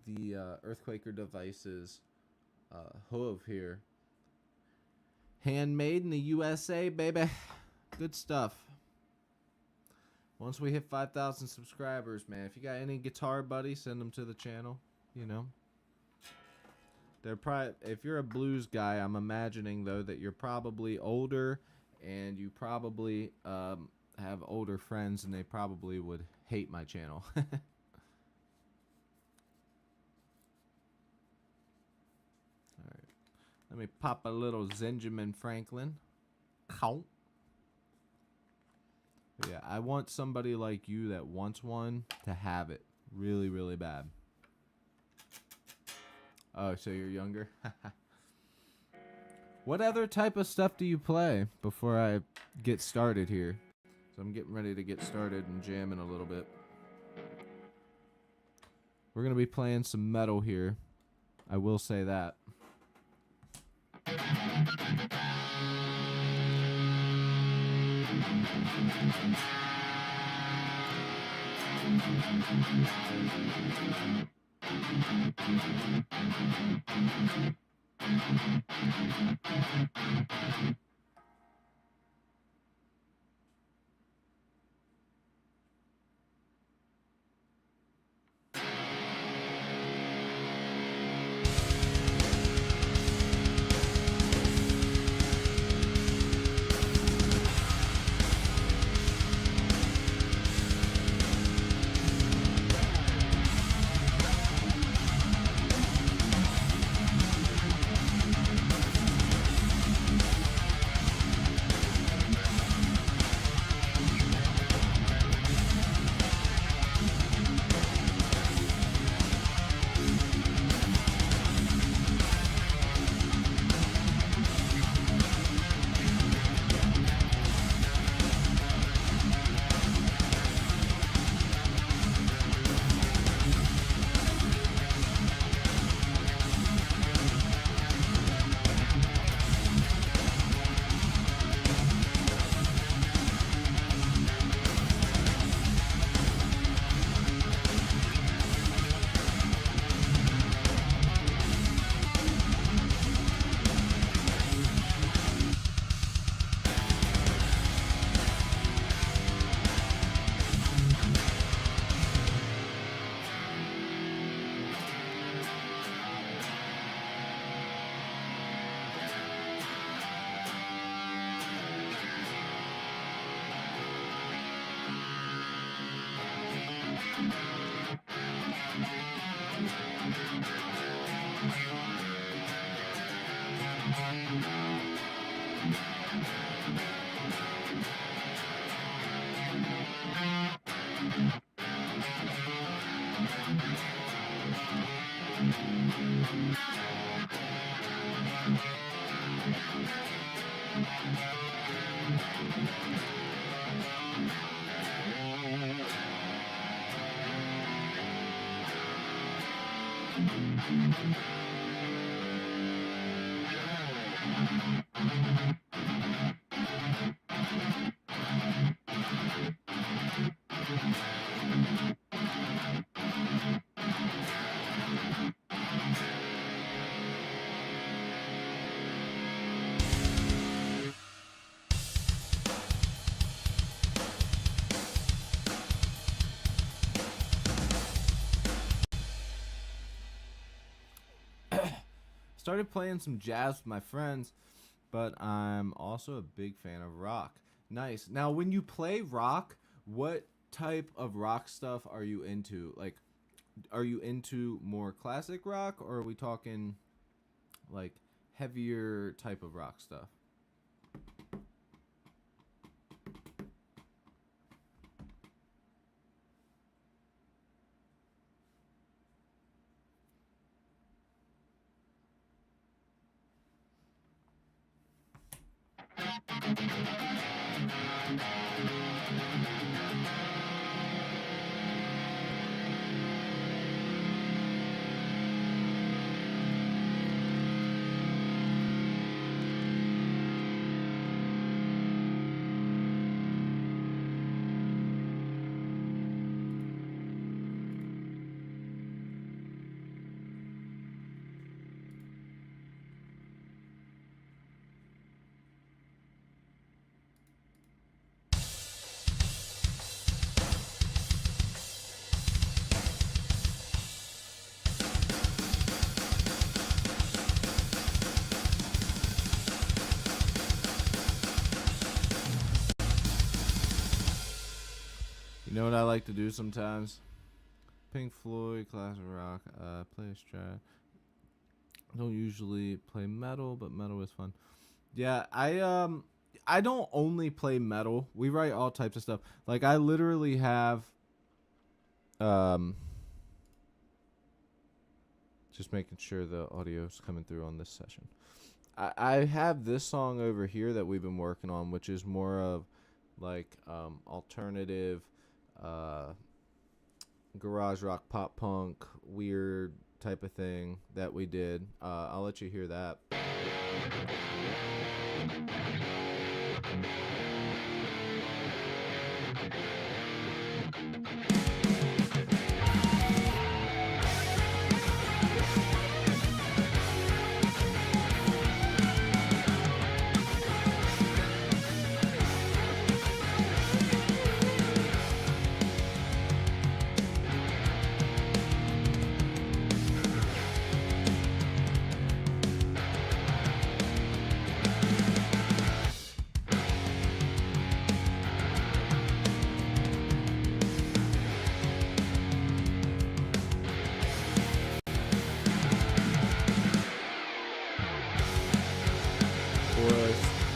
the Earthquaker Devices Hove here. Handmade in the USA, baby. Good stuff. Once we hit 5,000 subscribers, man, if you got any guitar buddies, send them to the channel, you know. They're probably, if you're a blues guy, I'm imagining, though, that you're probably older and you probably have older friends, and they probably would hate my channel. All right. Let me pop a little Zenjamin Franklin. Count. Yeah, I want somebody like you that wants one to have it really, really bad. Oh, so you're younger? What other type of stuff do you play before I get started here? So I'm getting ready to get started and jamming a little bit. We're going to be playing some metal here. I will say that. Started playing some jazz with my friends, but I'm also a big fan of rock. Nice. Now, when you play rock, what type of rock stuff are you into? Like, are you into more classic rock, or are we talking like heavier type of rock stuff? You know what I like to do sometimes? Pink Floyd, classic rock, play a strat. I don't usually play metal, but metal is fun. Yeah, I don't only play metal. We write all types of stuff. Like I literally have just making sure the audio's coming through on this session. I have this song over here that we've been working on, which is more of like alternative garage rock, pop punk, weird type of thing that we did. I'll let you hear that.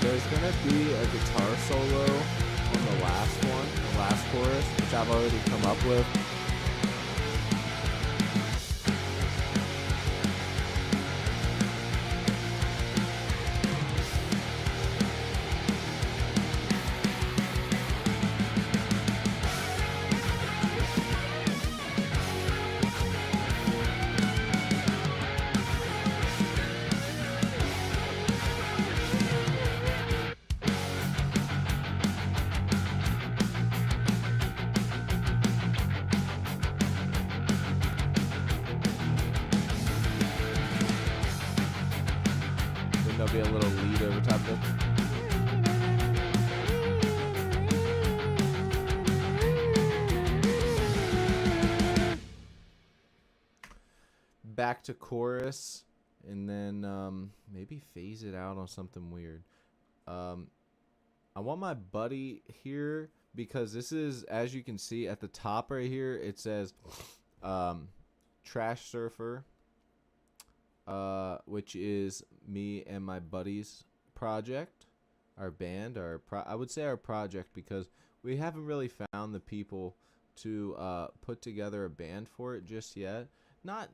There's gonna be a guitar solo on the last chorus, which I've already come up with. There'll be a little lead over top of it. Back to chorus, and then maybe phase it out on something weird. I want my buddy here because this is, as you can see at the top right here, it says Trash Surfer. Which is me and my buddy's project, our band, I would say our project, because we haven't really found the people to put together a band for it just yet. Not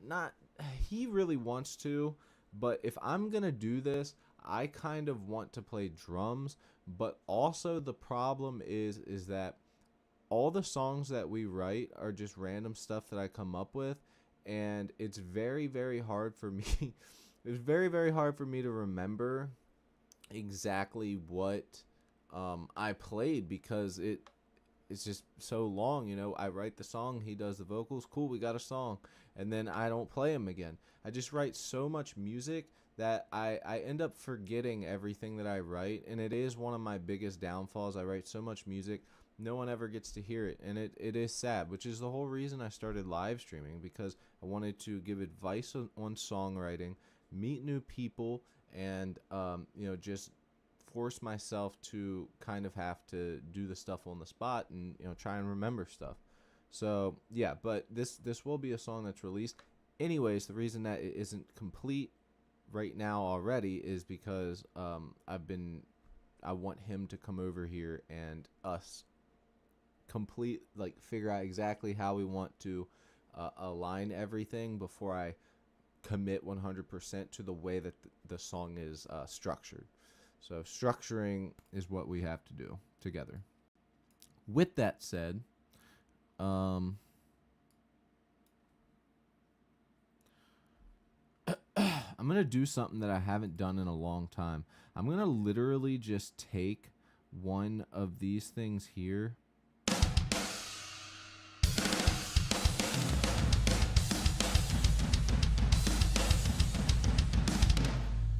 he really wants to, but if I'm gonna do this, I kind of want to play drums. But also the problem is that all the songs that we write are just random stuff that I come up with, and it's very, very hard for me. It's very, very hard for me to remember exactly what I played, because it's just so long. You know, I write the song, he does the vocals, cool, we got a song, and then I don't play him again. I just write so much music that I end up forgetting everything that I write, and it is one of my biggest downfalls. I write so much music, no one ever gets to hear it, and it is sad, which is the whole reason I started live streaming, because I wanted to give advice on songwriting, meet new people, and you know, just force myself to kind of have to do the stuff on the spot, and you know, try and remember stuff. So yeah, but this will be a song that's released. Anyways, the reason that it isn't complete right now already is because I want him to come over here and us figure out exactly how we want to align everything before I commit 100% to the way that the song is structured. So structuring is what we have to do together. With that said, I'm going to do something that I haven't done in a long time. I'm going to literally just take one of these things here.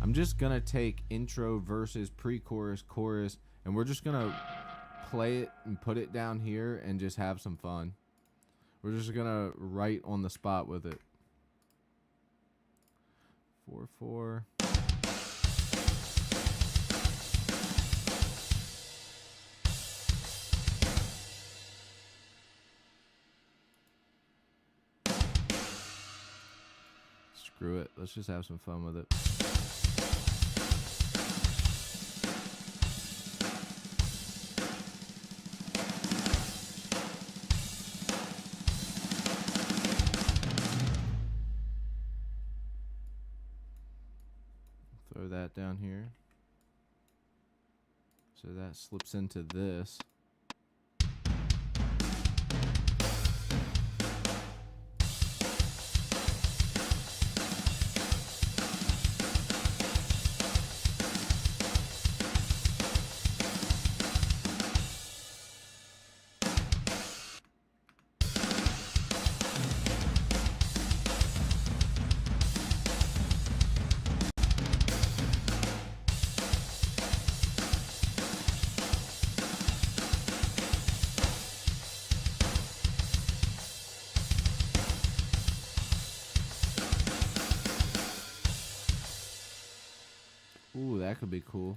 I'm just going to take intro, verses, pre-chorus, chorus, and we're just going to play it and put it down here and just have some fun. We're just going to write on the spot with it. 4/4. Screw it. Let's just have some fun with it. Throw that down here. So that slips into this. Ooh, that could be cool.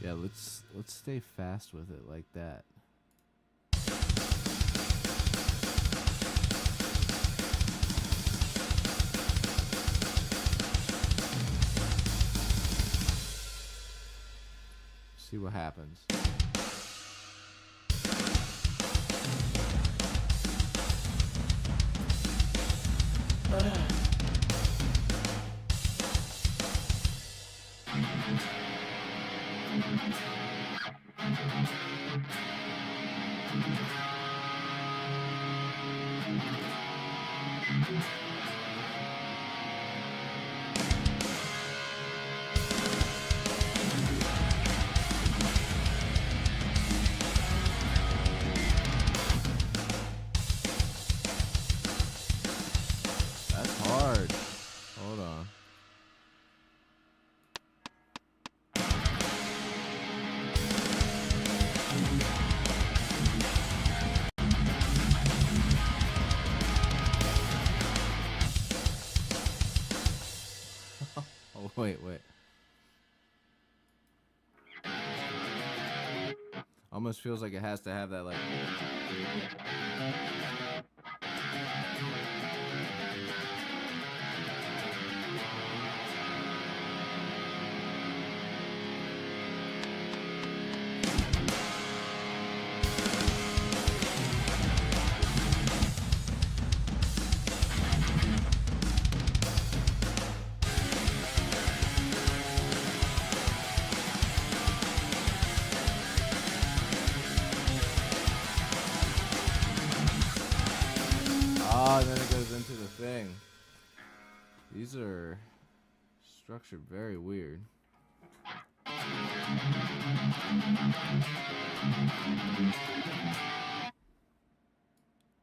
Yeah, let's stay fast with it like that. See what happens. That's hard. Hold on. Oh, wait. Almost feels like it has to have that, like... These are structured very weird.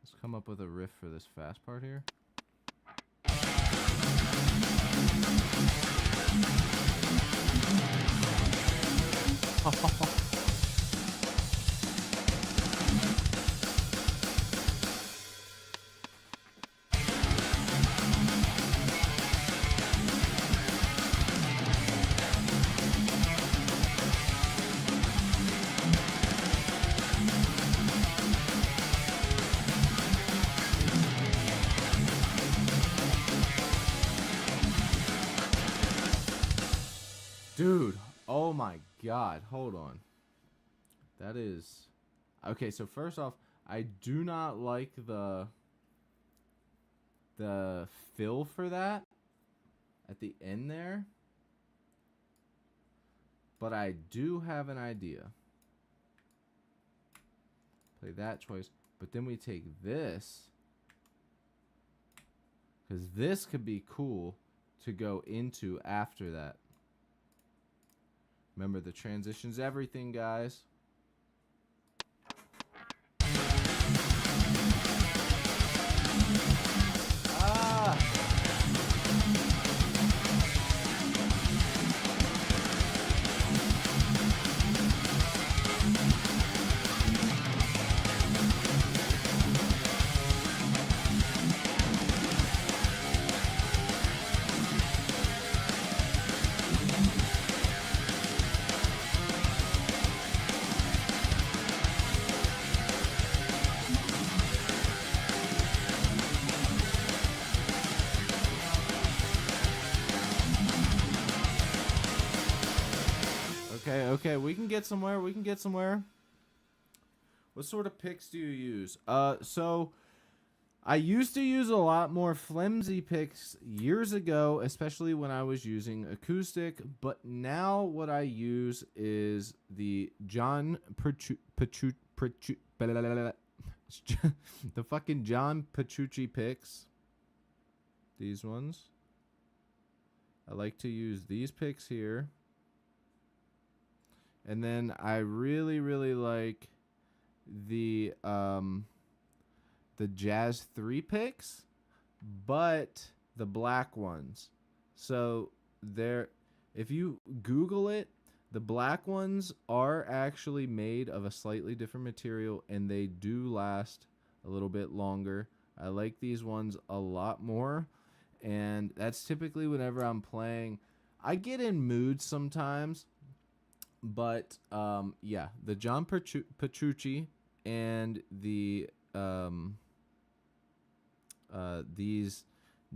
Let's come up with a riff for this fast part here. Dude, oh my god, hold on. That is... Okay, so first off, I do not like the fill for that at the end there. But I do have an idea. Play that twice. But then we take this. Because this could be cool to go into after that. Remember, the transition's everything, guys. Ah! Okay, we can get somewhere. We can get somewhere. What sort of picks do you use? So I used to use a lot more flimsy picks years ago, especially when I was using acoustic. But now what I use is the John the fucking John Petrucci picks. These ones. I like to use these picks here. And then I really, really like the Jazz 3 picks, but the black ones. So there, if you Google it, the black ones are actually made of a slightly different material, and they do last a little bit longer. I like these ones a lot more, and that's typically whenever I'm playing. I get in moods sometimes. But yeah, the John Petrucci and the these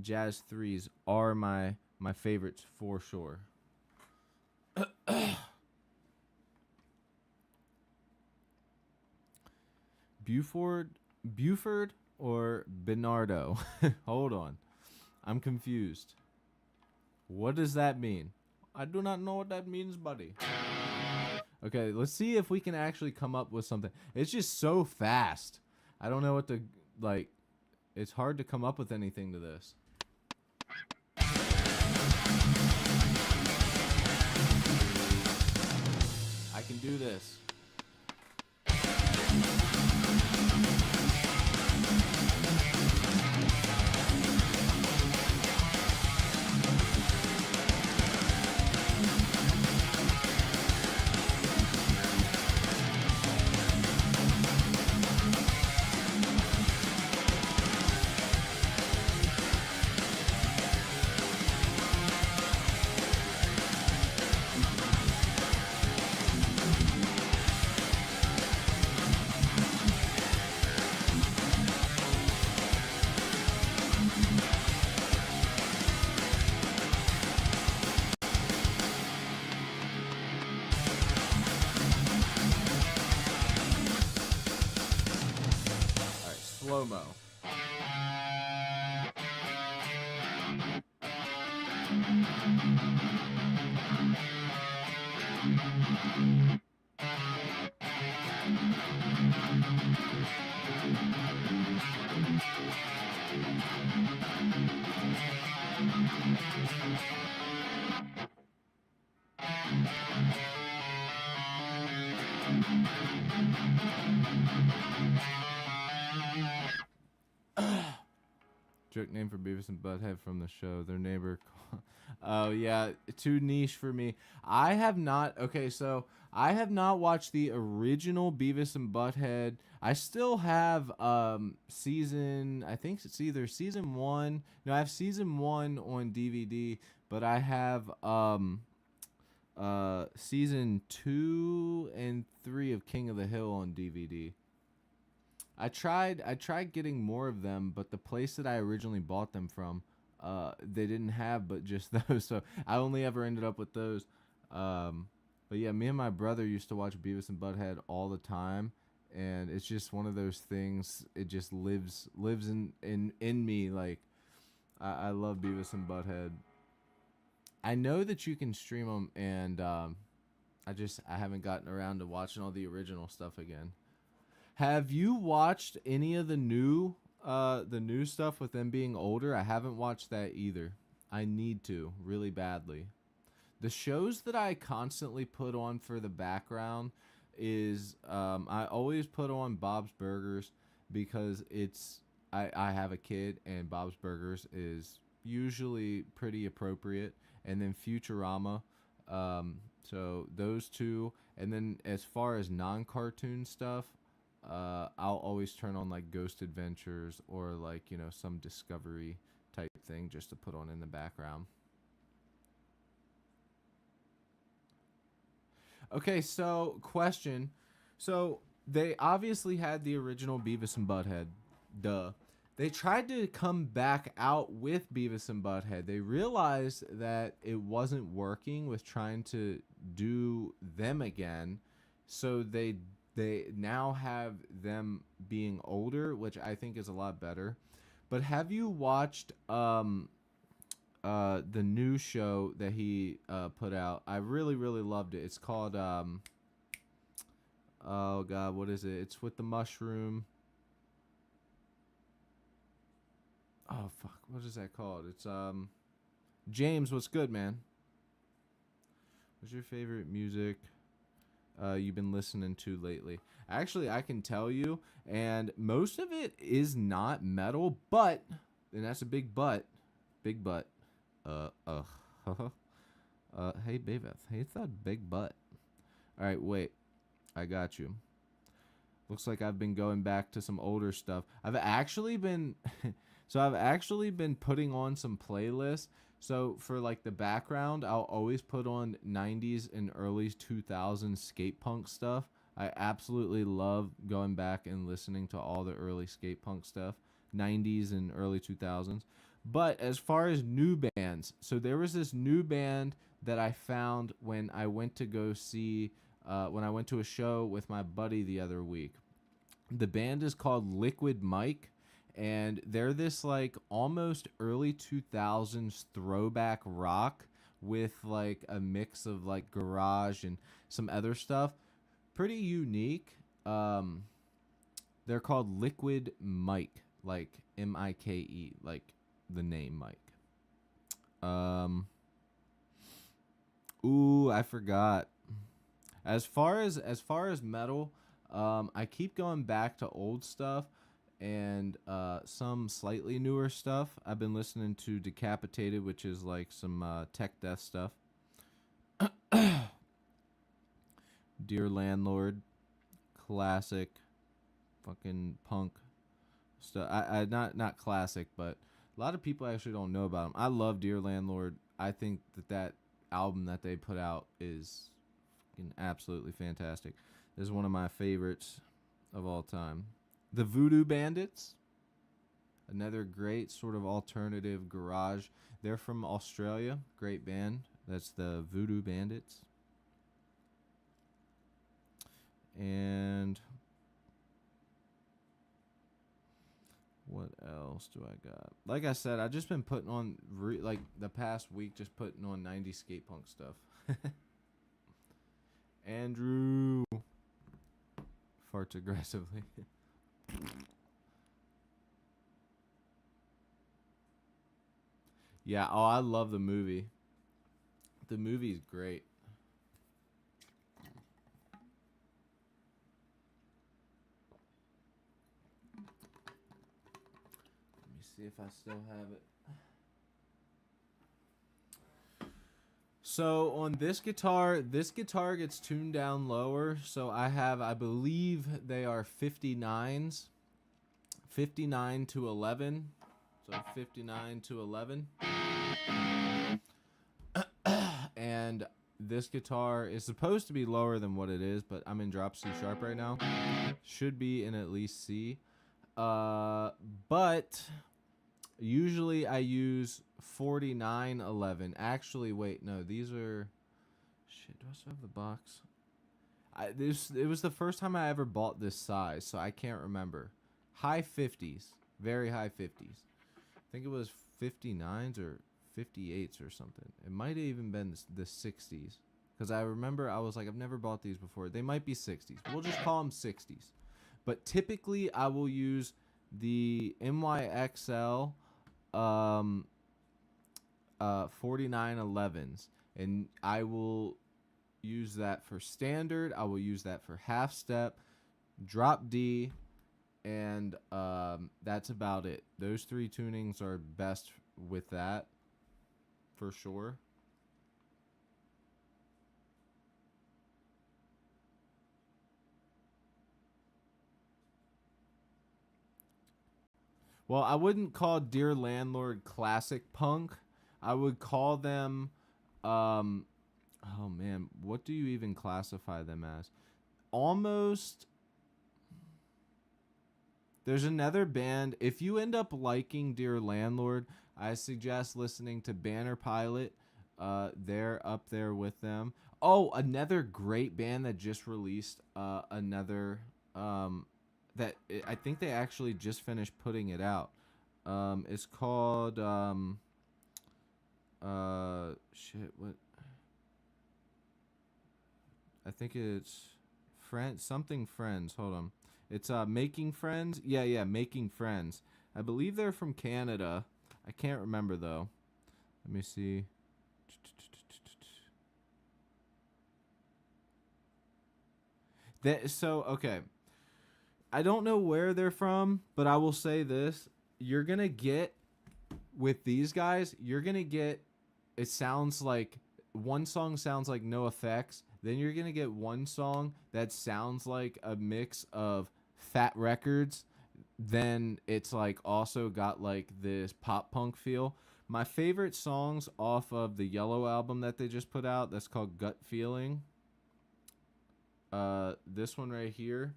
Jazz 3s are my favorites for sure. Buford or Bernardo? Hold on, I'm confused. What does that mean? I do not know what that means, buddy. Okay, let's see if we can actually come up with something. It's just so fast. I don't know what to, like, it's hard to come up with anything to this. I can do this. Slow-mo. Joke name for Beavis and Butthead from the show. Their neighbor. Oh yeah, too niche for me. I have not. Okay, so I have not watched the original Beavis and Butthead. I still have season. I think it's either season 1. No, I have season 1 on DVD, but I have season 2 and 3 of King of the Hill on DVD. I tried getting more of them, but the place that I originally bought them from, they didn't have but just those, so I only ever ended up with those. But yeah, me and my brother used to watch Beavis and Butthead all the time, and it's just one of those things. It just lives in me. Like I love Beavis and Butthead. I know that you can stream them, and I haven't gotten around to watching all the original stuff again. Have you watched any of the new stuff with them being older? I haven't watched that either. I need to really badly. The shows that I constantly put on for the background is I always put on Bob's Burgers because I have a kid and Bob's Burgers is usually pretty appropriate, and then Futurama. So those two, and then as far as non-cartoon stuff, I'll always turn on like Ghost Adventures or like, some Discovery type thing just to put on in the background. Okay, so question. So they obviously had the original Beavis and Butthead. Duh. They tried to come back out with Beavis and Butthead. They realized that it wasn't working with trying to do them again. So they now have them being older, which I think is a lot better. But have you watched the new show that he put out? I really, really loved it. It's called oh god, what is it? It's with the mushroom. Oh fuck, what is that called? It's James, what's good, man? What's your favorite music you've been listening to lately? Actually, I can tell you, and most of it is not metal, but, and that's a big but, hey Baveth, hey, it's that big butt. All right, wait, I got you. Looks like I've been going back to some older stuff. I've actually been putting on some playlists. So for like the background, I'll always put on 90s and early 2000s skate punk stuff. I absolutely love going back and listening to all the early skate punk stuff, 90s and early 2000s. But as far as new bands, so there was this new band that I found when I went to go see, when I went to a show with my buddy the other week. The band is called Liquid Mike. And they're this like almost early 2000s throwback rock with like a mix of like garage and some other stuff. Pretty unique. They're called Liquid Mike, like Mike, like the name Mike. Ooh, I forgot. As far as metal, I keep going back to old stuff. And some slightly newer stuff. I've been listening to Decapitated, which is like some tech death stuff. Dear Landlord, classic, fucking punk stuff. I not classic, but a lot of people actually don't know about them. I love Dear Landlord. I think that album that they put out is fucking absolutely fantastic. This is one of my favorites of all time. The Voodoo Bandits, another great sort of alternative garage. They're from Australia. Great band. That's the Voodoo Bandits. And what else do I got? Like I said, I've just been putting on, like the past week, just putting on 90s skate punk stuff. Andrew farts aggressively. Yeah, oh, I love the movie. The movie's great. see if I still have it. So on this guitar gets tuned down lower. So I believe they are 59s, 59 to 11. So 59 to 11. And this guitar is supposed to be lower than what it is, but I'm in drop C sharp right now. Should be in at least C. But usually I use 4911. Actually, wait, no, these are shit. Do I still have the box? It was the first time I ever bought this size, so I can't remember. High 50s, very high 50s. I think it was 59s or 58s or something. It might have even been the 60s, because I remember I was like, I've never bought these before. They might be 60s. We'll just call them 60s. But typically, I will use the NYXL 4911s, and I will use that for standard. I will use that for half step, drop D, and that's about it. Those three tunings are best with that, for sure. Well, I wouldn't call Dear Landlord classic punk. I would call them, oh man, what do you even classify them as? Almost. There's another band. If you end up liking Dear Landlord, I suggest listening to Banner Pilot. They're up there with them. Oh, another great band that just released another that I think they actually just finished putting it out. It's called shit, what? I think it's something Friends. Hold on. It's Making Friends. Yeah, Making Friends. I believe they're from Canada. I can't remember though. Let me see. Okay. I don't know where they're from, but I will say this. You're going to get, with these guys, you're going to get, it sounds like, one song sounds like No Effects. Then you're going to get one song that sounds like a mix of Fat Records. Then it's like also got like this pop punk feel. My favorite songs off of the Yellow album that they just put out, that's called Gut Feeling. This one right here.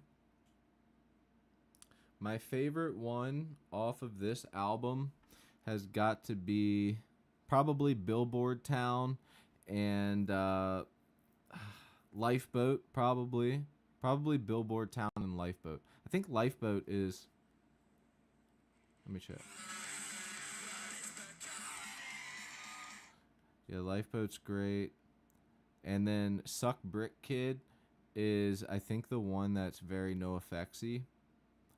My favorite one off of this album has got to be probably Billboard Town and Lifeboat, probably Billboard Town and Lifeboat. I think Lifeboat is, let me check. Yeah, Lifeboat's great. And then Suck Brick Kid is, I think, the one that's very No Effectsy.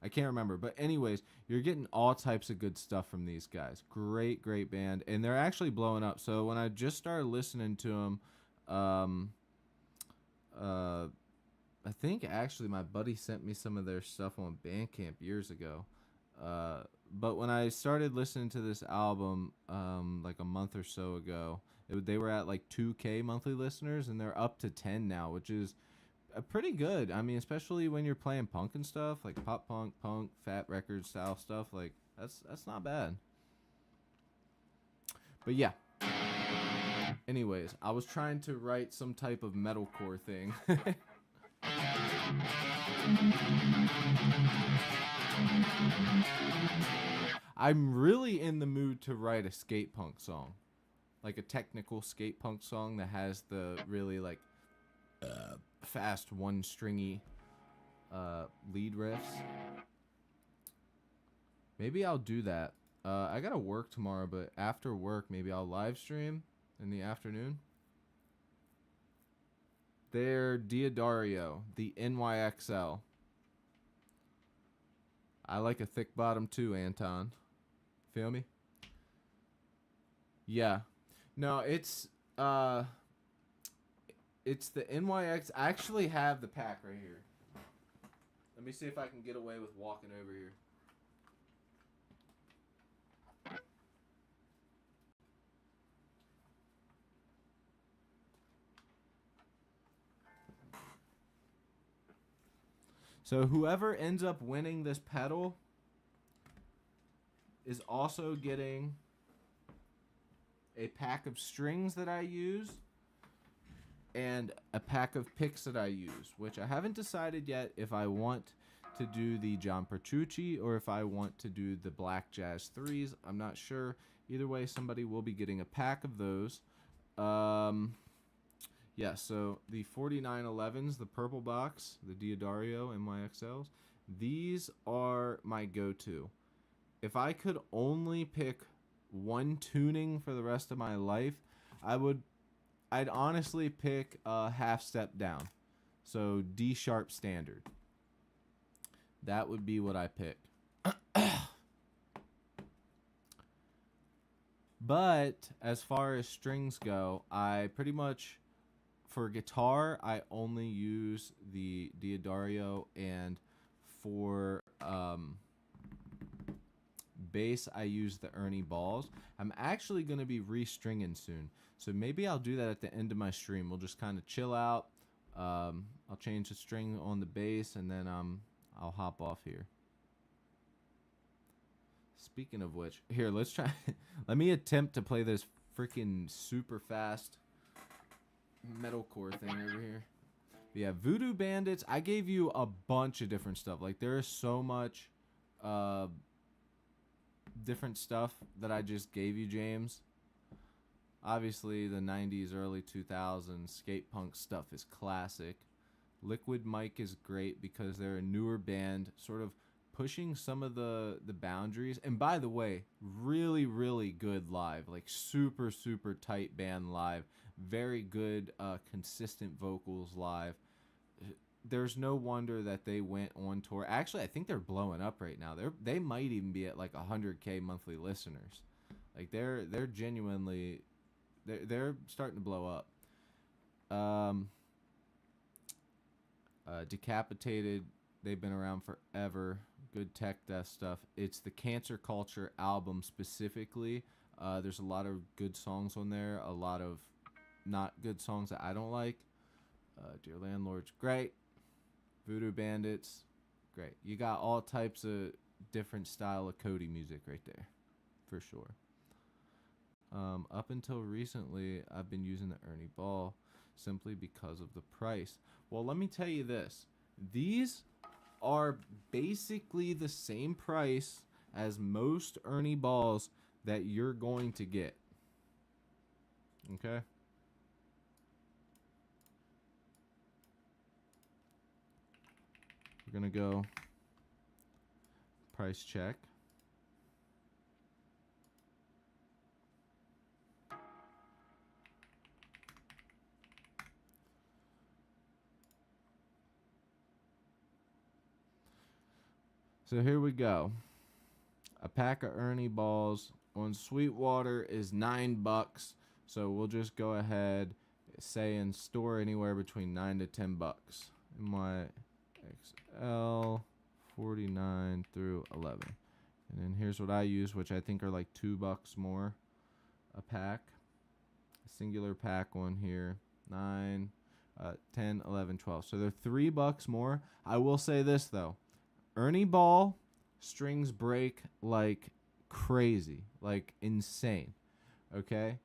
I can't remember, but anyways, you're getting all types of good stuff from these guys. Great band, and they're actually blowing up. So when I just started listening to them, I think actually my buddy sent me some of their stuff on Bandcamp years ago. But when I started listening to this album, like a month or so ago, they were at like 2K monthly listeners, and they're up to 10 now, which is pretty good. I mean, especially when you're playing punk and stuff, like pop punk, Fat Record style stuff, like that's not bad. But yeah. Anyways, I was trying to write some type of metalcore thing. I'm really in the mood to write a skate punk song. Like a technical skate punk song that has the really like fast one stringy lead riffs. Maybe I'll do that. I gotta work tomorrow, but after work maybe I'll live stream in the afternoon. They're Diodario, the NYXL. I like a thick bottom too, Anton. Feel me? Yeah. No, it's the NYX. I actually have the pack right here. Let me see if I can get away with walking over here. So whoever ends up winning this pedal is also getting a pack of strings that I use and a pack of picks that I use, which I haven't decided yet if I want to do the John Petrucci or if I want to do the Black Jazz 3s. I'm not sure. Either way, somebody will be getting a pack of those. Yeah, so the 4911s, the purple box, the Diodario MYXLs, these are my go-to. If I could only pick one tuning for the rest of my life, I'd honestly pick a half step down. So D sharp standard. That would be what I pick. But as far as strings go, I pretty much, for guitar, I only use the Diodario, and for bass, I use the Ernie Balls. I'm actually going to be restringing soon, so maybe I'll do that at the end of my stream. We'll just kind of chill out. I'll change the string on the bass, and then I'll hop off here. Speaking of which, here, let's try. Let me attempt to play this freaking super fast metalcore thing over here. But yeah, Voodoo Bandits, I gave you a bunch of different stuff. Like, there is so much different stuff that I just gave you, James. Obviously, the 90s, early 2000s skate punk stuff is classic. Liquid Mike is great because they're a newer band, sort of pushing some of the boundaries. And by the way, really, really good live. Like, super, super tight band live. Very good, consistent vocals live. There's no wonder that they went on tour. Actually, I think they're blowing up right now. They might even be at like 100K monthly listeners. Like, they're genuinely, they're starting to blow up. Decapitated, they've been around forever. Good tech death stuff. It's the Cancer Culture album specifically. There's a lot of good songs on there, a lot of not good songs that I don't like. Dear Landlord's great. Voodoo Bandits, great. You got all types of different style of Cody music right there, for sure. Up until recently, I've been using the Ernie Ball simply because of the price. Well, let me tell you this. These are basically the same price as most Ernie Balls that you're going to get. Okay? We're going to go price check. So here we go. A pack of Ernie Balls on Sweetwater is $9. So we'll just go ahead, say in store anywhere between $9 to $10. MYXL 49 through 11. And then here's what I use, which I think are like $2 more a pack. A singular pack on here. 9, 10, 11, 12. So they're $3 more. I will say this though. Ernie Ball strings break like crazy, like insane. Okay?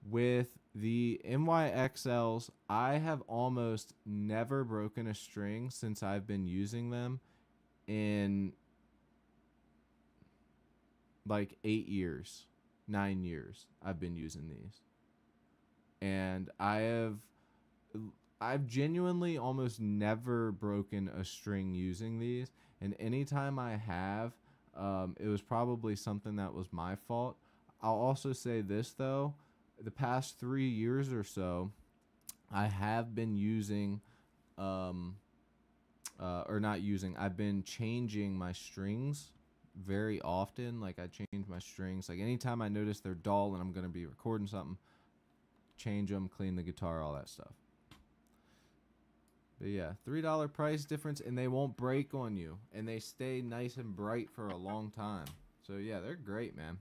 With the MYXLs, I have almost never broken a string since I've been using them in like 8 years, 9 years I've been using these. And I've genuinely almost never broken a string using these. And anytime I have, it was probably something that was my fault. I'll also say this, though. The past 3 years or so, I have been using, or not using, I've been changing my strings very often. Like, I change my strings. Like, anytime I notice they're dull and I'm going to be recording something, change them, clean the guitar, all that stuff. But yeah, $3 price difference, and they won't break on you, and they stay nice and bright for a long time. So yeah, they're great, man.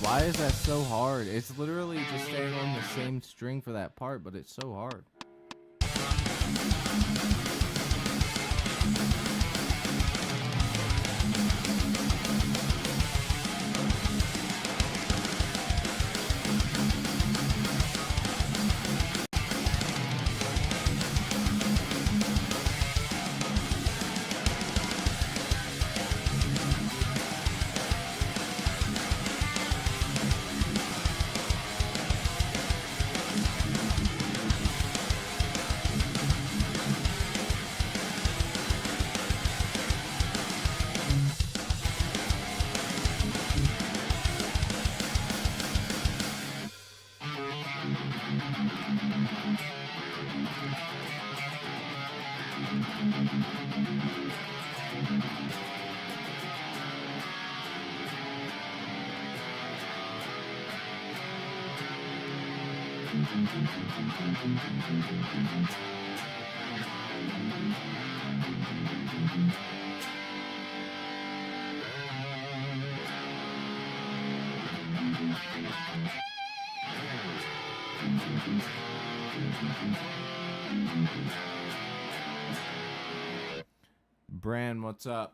Why is that so hard? It's literally just staying on the same string for that part, but it's so hard. Bran, what's up?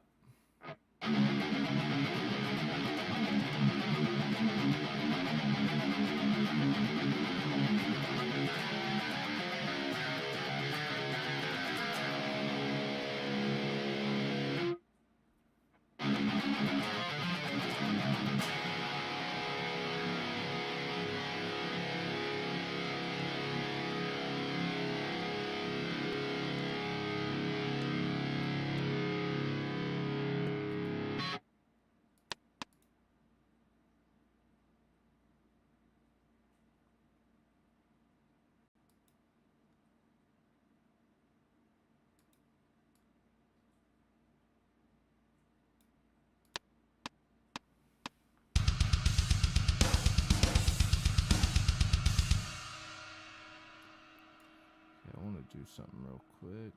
I want to do something real quick.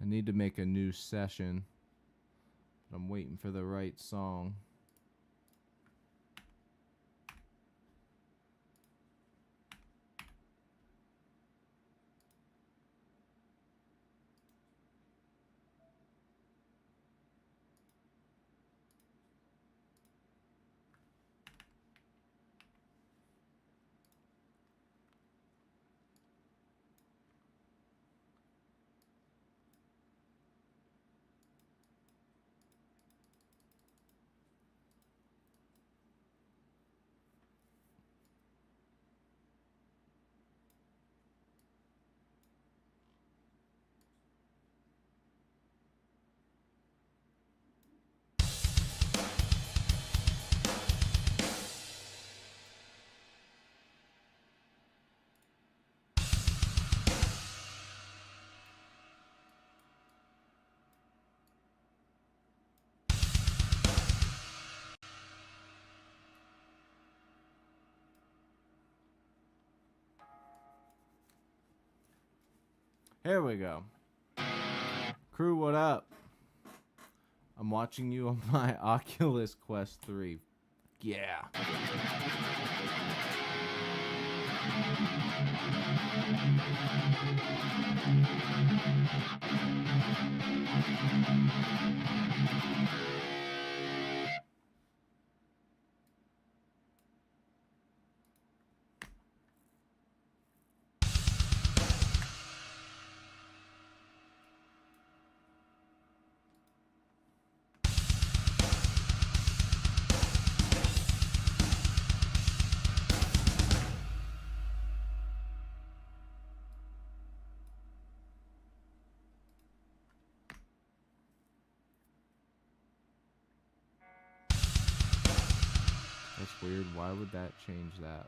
I need to make a new session. I'm waiting for the right song. Here we go. Crew, what up? I'm watching you on my Oculus Quest 3. Yeah. That's weird. Why would that change that?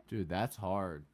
Dude, that's hard.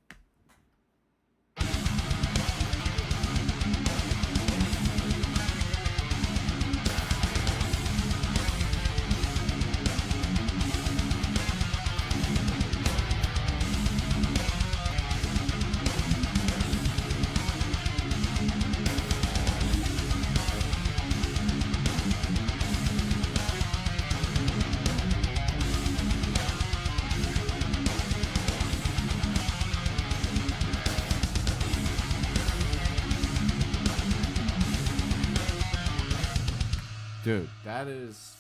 Dude, that is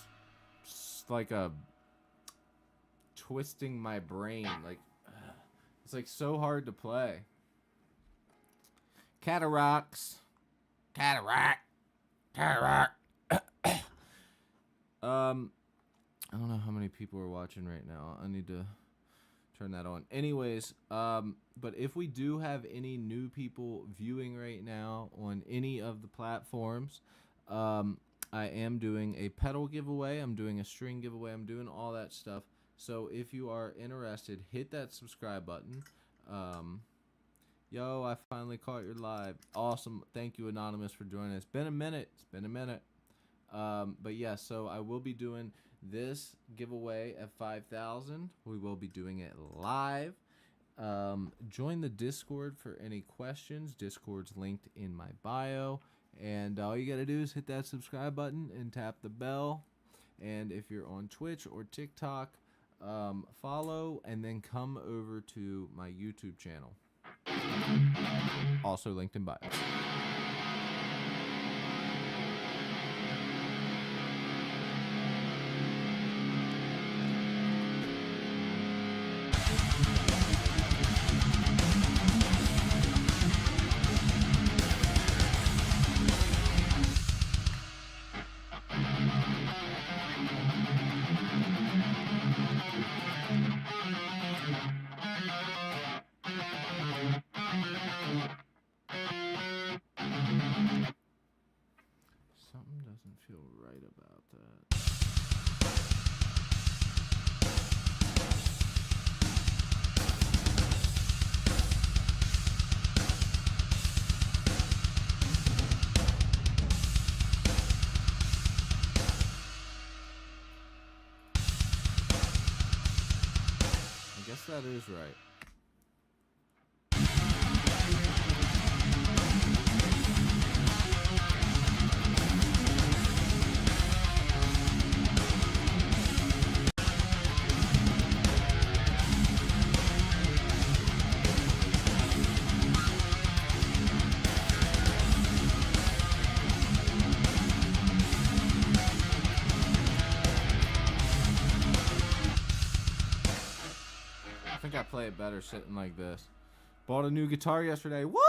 like a twisting my brain. Like, it's like so hard to play. Cataracts. Cataract. Cataract. I don't know how many people are watching right now. I need to turn that on. Anyways, but if we do have any new people viewing right now on any of the platforms, I am doing a pedal giveaway. I'm doing a string giveaway. I'm doing all that stuff. So if you are interested, hit that subscribe button. Yo, I finally caught your live. Awesome. Thank you, Anonymous, for joining us. Been a minute. It's been a minute. But yeah, so I will be doing this giveaway at 5,000. We will be doing it live. Join the Discord for any questions. Discord's linked in my bio. And all you got to do is hit that subscribe button and tap the bell. And if you're on Twitch or TikTok, follow and then come over to my YouTube channel. Also linked in bio. Something doesn't feel right about that. I guess that is right. I think I play it better sitting like this. Bought a new guitar yesterday. Woo!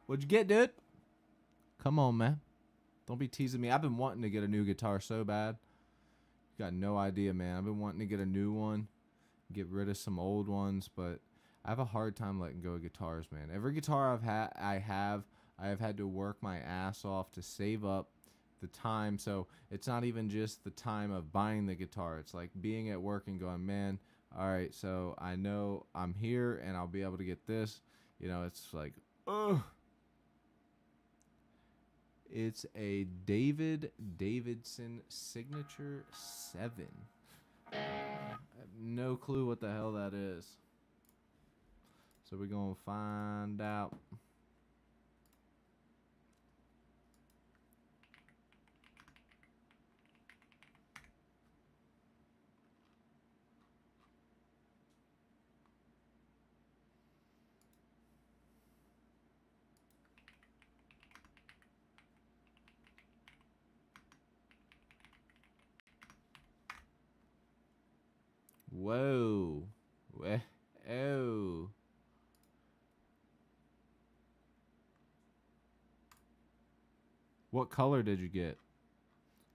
What'd you get, dude? Come on, man. Don't be teasing me. I've been wanting to get a new guitar so bad. You got no idea, man. I've been wanting to get a new one, get rid of some old ones, but I have a hard time letting go of guitars, man. Every guitar I have had to work my ass off to save up the time. So it's not even just the time of buying the guitar. It's like being at work and going, man, all right, so I know I'm here and I'll be able to get this. You know, it's like, ugh. It's a David Davidson Signature 7. I have no clue what the hell that is. So we're going to find out. Whoa. Oh. What color did you get?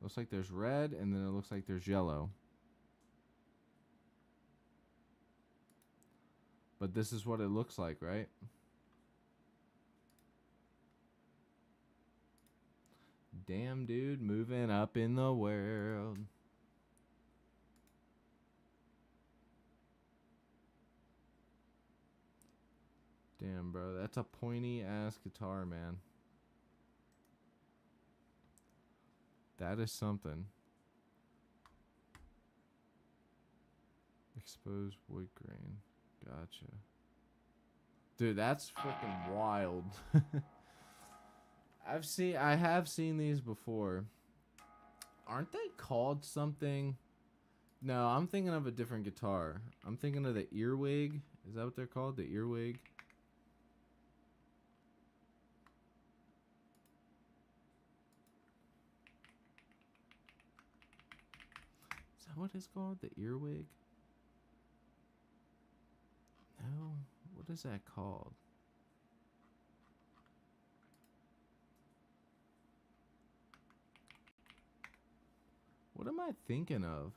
Looks like there's red, and then it looks like there's yellow. But this is what it looks like, right? Damn, dude, moving up in the world. Damn, bro, that's a pointy ass guitar, man. That is something. Exposed wood grain. Gotcha. Dude, that's freaking wild. I have seen these before. Aren't they called something? No, I'm thinking of a different guitar. I'm thinking of the Earwig. Is that what they're called? The Earwig? Is that what it's called? The Earwig? No. What is that called? What am I thinking of?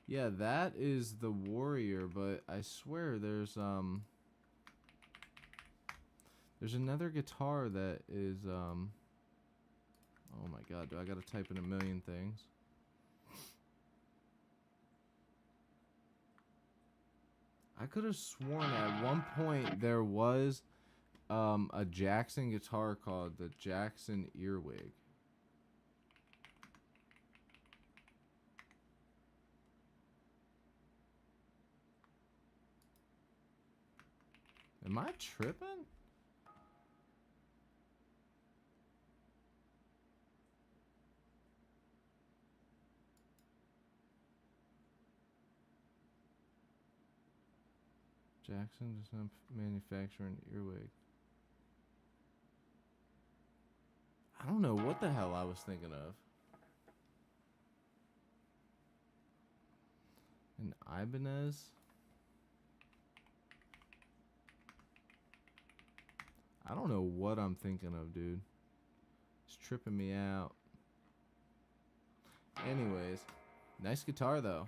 Yeah, that is the Warrior, but I swear there's another guitar that is oh my god, do I gotta type in a million things? I could have sworn at one point there was a Jackson guitar called the Jackson Earwig. Am I tripping? Jackson does not manufacture an earwig. I don't know what the hell I was thinking of. An Ibanez? I don't know what I'm thinking of, dude. It's tripping me out. Anyways, nice guitar though.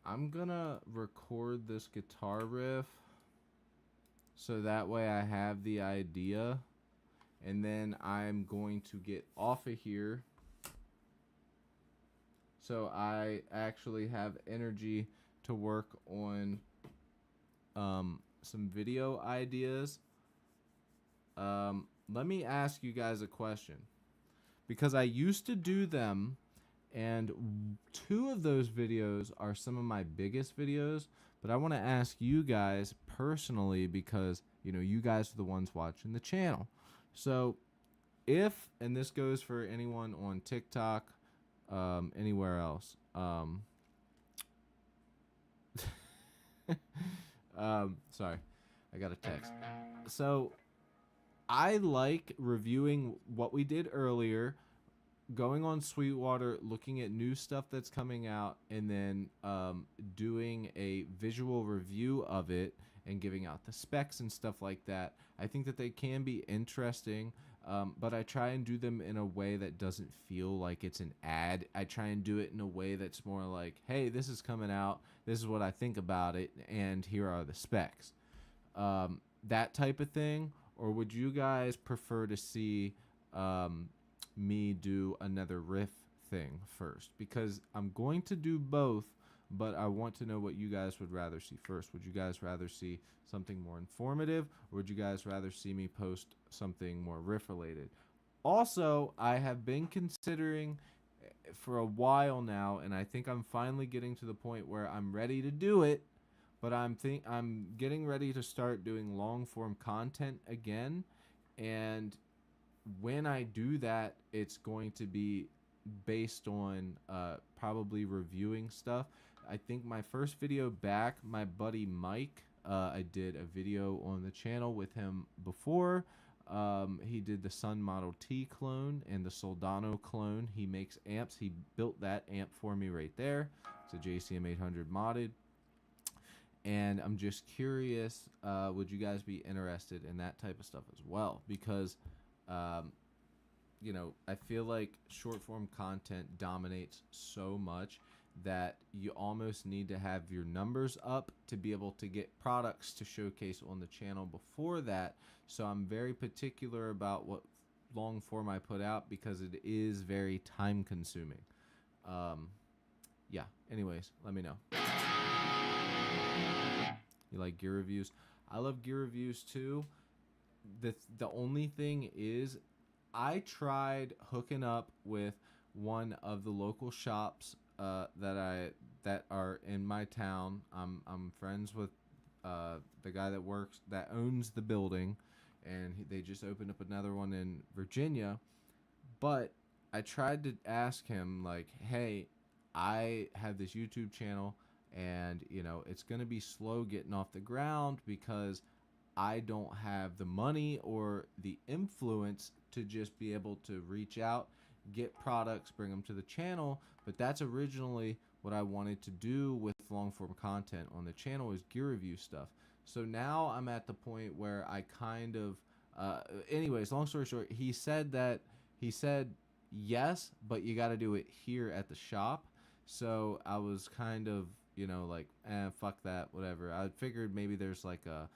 I'm gonna record this guitar riff so that way I have the idea, and then I'm going to get off of here so I actually have energy to work on some video ideas. Let me ask you guys a question, because I used to do them, and 2 of those videos are some of my biggest videos, but I want to ask you guys personally because, you know, you guys are the ones watching the channel. So if, and this goes for anyone on TikTok, anywhere else, sorry. I got a text. So I like reviewing what we did earlier, going on Sweetwater, looking at new stuff that's coming out, and then doing a visual review of it and giving out the specs and stuff like that. I think that they can be interesting, but I try and do them in a way that doesn't feel like it's an ad. I try and do it in a way that's more like, hey, this is coming out, this is what I think about it, and here are the specs. That type of thing. Or would you guys prefer to see me do another riff thing first? Because I'm going to do both, but I want to know what you guys would rather see first. Would you guys rather see something more informative, or would you guys rather see me post something more riff related? Also, I have been considering for a while now, and I think I'm finally getting to the point where I'm ready to do it, but I'm getting ready to start doing long form content again, and when I do that, it's going to be based on probably reviewing stuff. I think my first video back, my buddy Mike, I did a video on the channel with him before. He did the Sun Model T clone and the Soldano clone. He makes amps. He built that amp for me right there. It's a JCM 800 modded. And I'm just curious, would you guys be interested in that type of stuff as well? Because, you know, I feel like short form content dominates so much that you almost need to have your numbers up to be able to get products to showcase on the channel before that. So I'm very particular about what long form I put out because it is very time consuming. Yeah, anyways, let me know. You like gear reviews? I love gear reviews too. The only thing is, I tried hooking up with one of the local shops that are in my town. I'm friends with the guy that owns the building, and they just opened up another one in Virginia. But I tried to ask him, like, hey, I have this YouTube channel, and you know it's gonna be slow getting off the ground because I don't have the money or the influence to just be able to reach out, get products, bring them to the channel. But that's originally what I wanted to do with long form content on the channel, is gear review stuff. So now I'm at the point where I kind of anyways, long story short, he said yes, but you got to do it here at the shop. So I was kind of, you know, like, fuck that, whatever. I figured maybe there's like a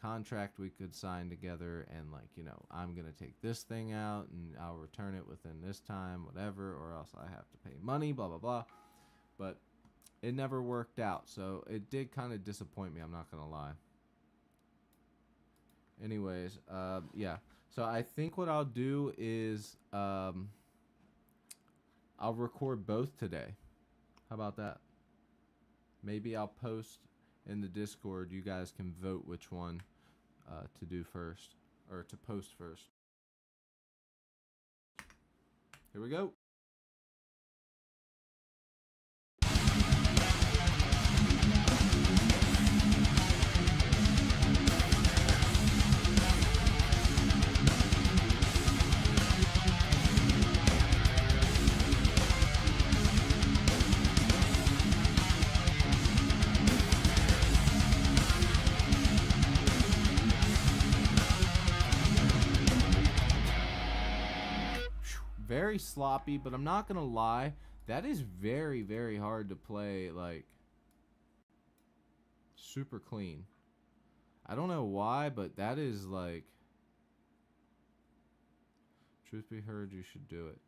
contract we could sign together, and like, you know, I'm gonna take this thing out and I'll return it within this time, whatever, or else I have to pay money, blah blah blah. But it never worked out, so it did kind of disappoint me, I'm not gonna lie. Anyways, yeah, so I think what I'll do is I'll record both today. How about that? Maybe I'll post in the Discord. You guys can vote which one to do first, or to post first. Here we go. Very sloppy, but I'm not gonna lie, that is very, very hard to play, like, super clean. I don't know why, but that is like, truth be heard, you should do it.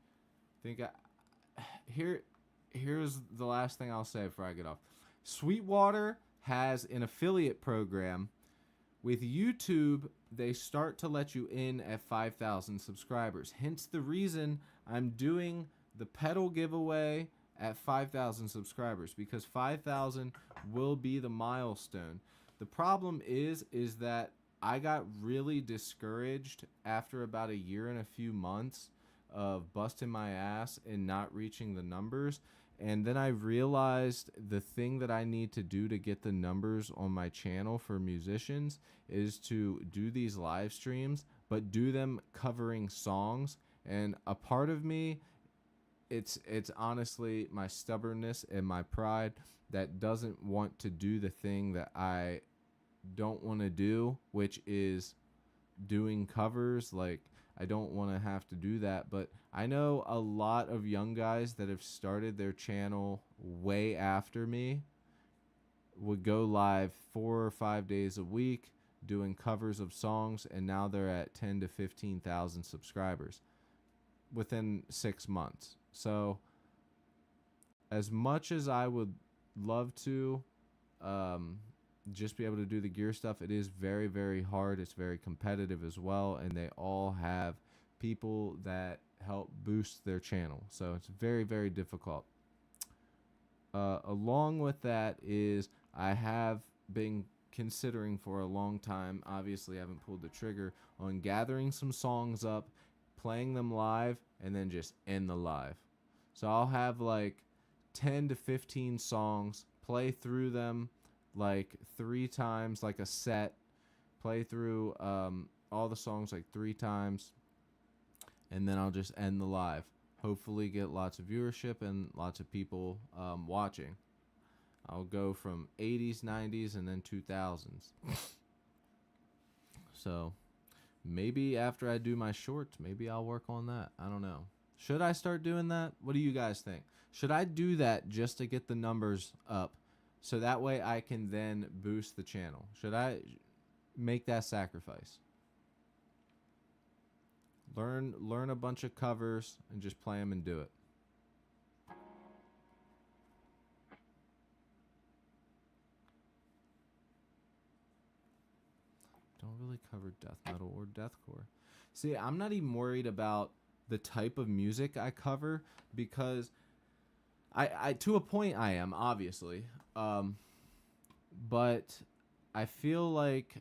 Here's the last thing I'll say before I get off. Sweetwater has an affiliate program. With YouTube, they start to let you in at 5,000 subscribers. Hence the reason I'm doing the pedal giveaway at 5,000 subscribers, because 5,000 will be the milestone. The problem is that I got really discouraged after about a year and a few months of busting my ass and not reaching the numbers. And then I realized the thing that I need to do to get the numbers on my channel for musicians is to do these live streams, but do them covering songs. And a part of me, it's honestly my stubbornness and my pride that doesn't want to do the thing that I don't want to do, which is doing covers. Like, I don't want to have to do that, but I know a lot of young guys that have started their channel way after me would go live 4 or 5 days a week doing covers of songs, and now they're at 10 to 15,000 subscribers within 6 months. So as much as I would love to just be able to do the gear stuff, it is very, very hard. It's very competitive as well, and they all have people that help boost their channel. So it's very, very difficult. Along with that is I have been considering for a long time, obviously I haven't pulled the trigger, on gathering some songs up, playing them live, and then just end the live. So I'll have like 10 to 15 songs, play through them like 3 times, like a set, play through all the songs like 3 times, and then I'll just end the live. Hopefully get lots of viewership and lots of people watching. I'll go from 80s, 90s, and then 2000s. So maybe after I do my shorts, maybe I'll work on that. I don't know. Should I start doing that? What do you guys think? Should I do that just to get the numbers up, so that way I can then boost the channel? Should I make that sacrifice? Learn a bunch of covers and just play them and do it. Don't really cover death metal or deathcore. See, I'm not even worried about the type of music I cover, because I to a point I am, obviously. But I feel like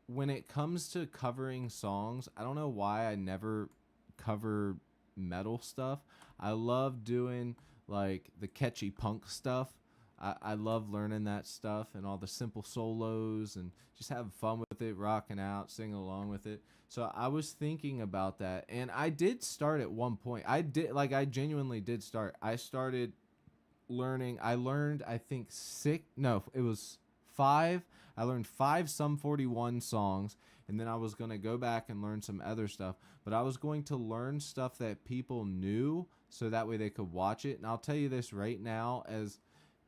when it comes to covering songs, I don't know why I never cover metal stuff. I love doing like the catchy punk stuff. I love learning that stuff and all the simple solos and just having fun with it, rocking out, singing along with it. So I was thinking about that, and I did start at one point. I genuinely did start. I started learning. I learned, I think, 5. I learned 5 Sum 41 songs, and then I was going to go back and learn some other stuff. But I was going to learn stuff that people knew, so that way they could watch it. And I'll tell you this right now, as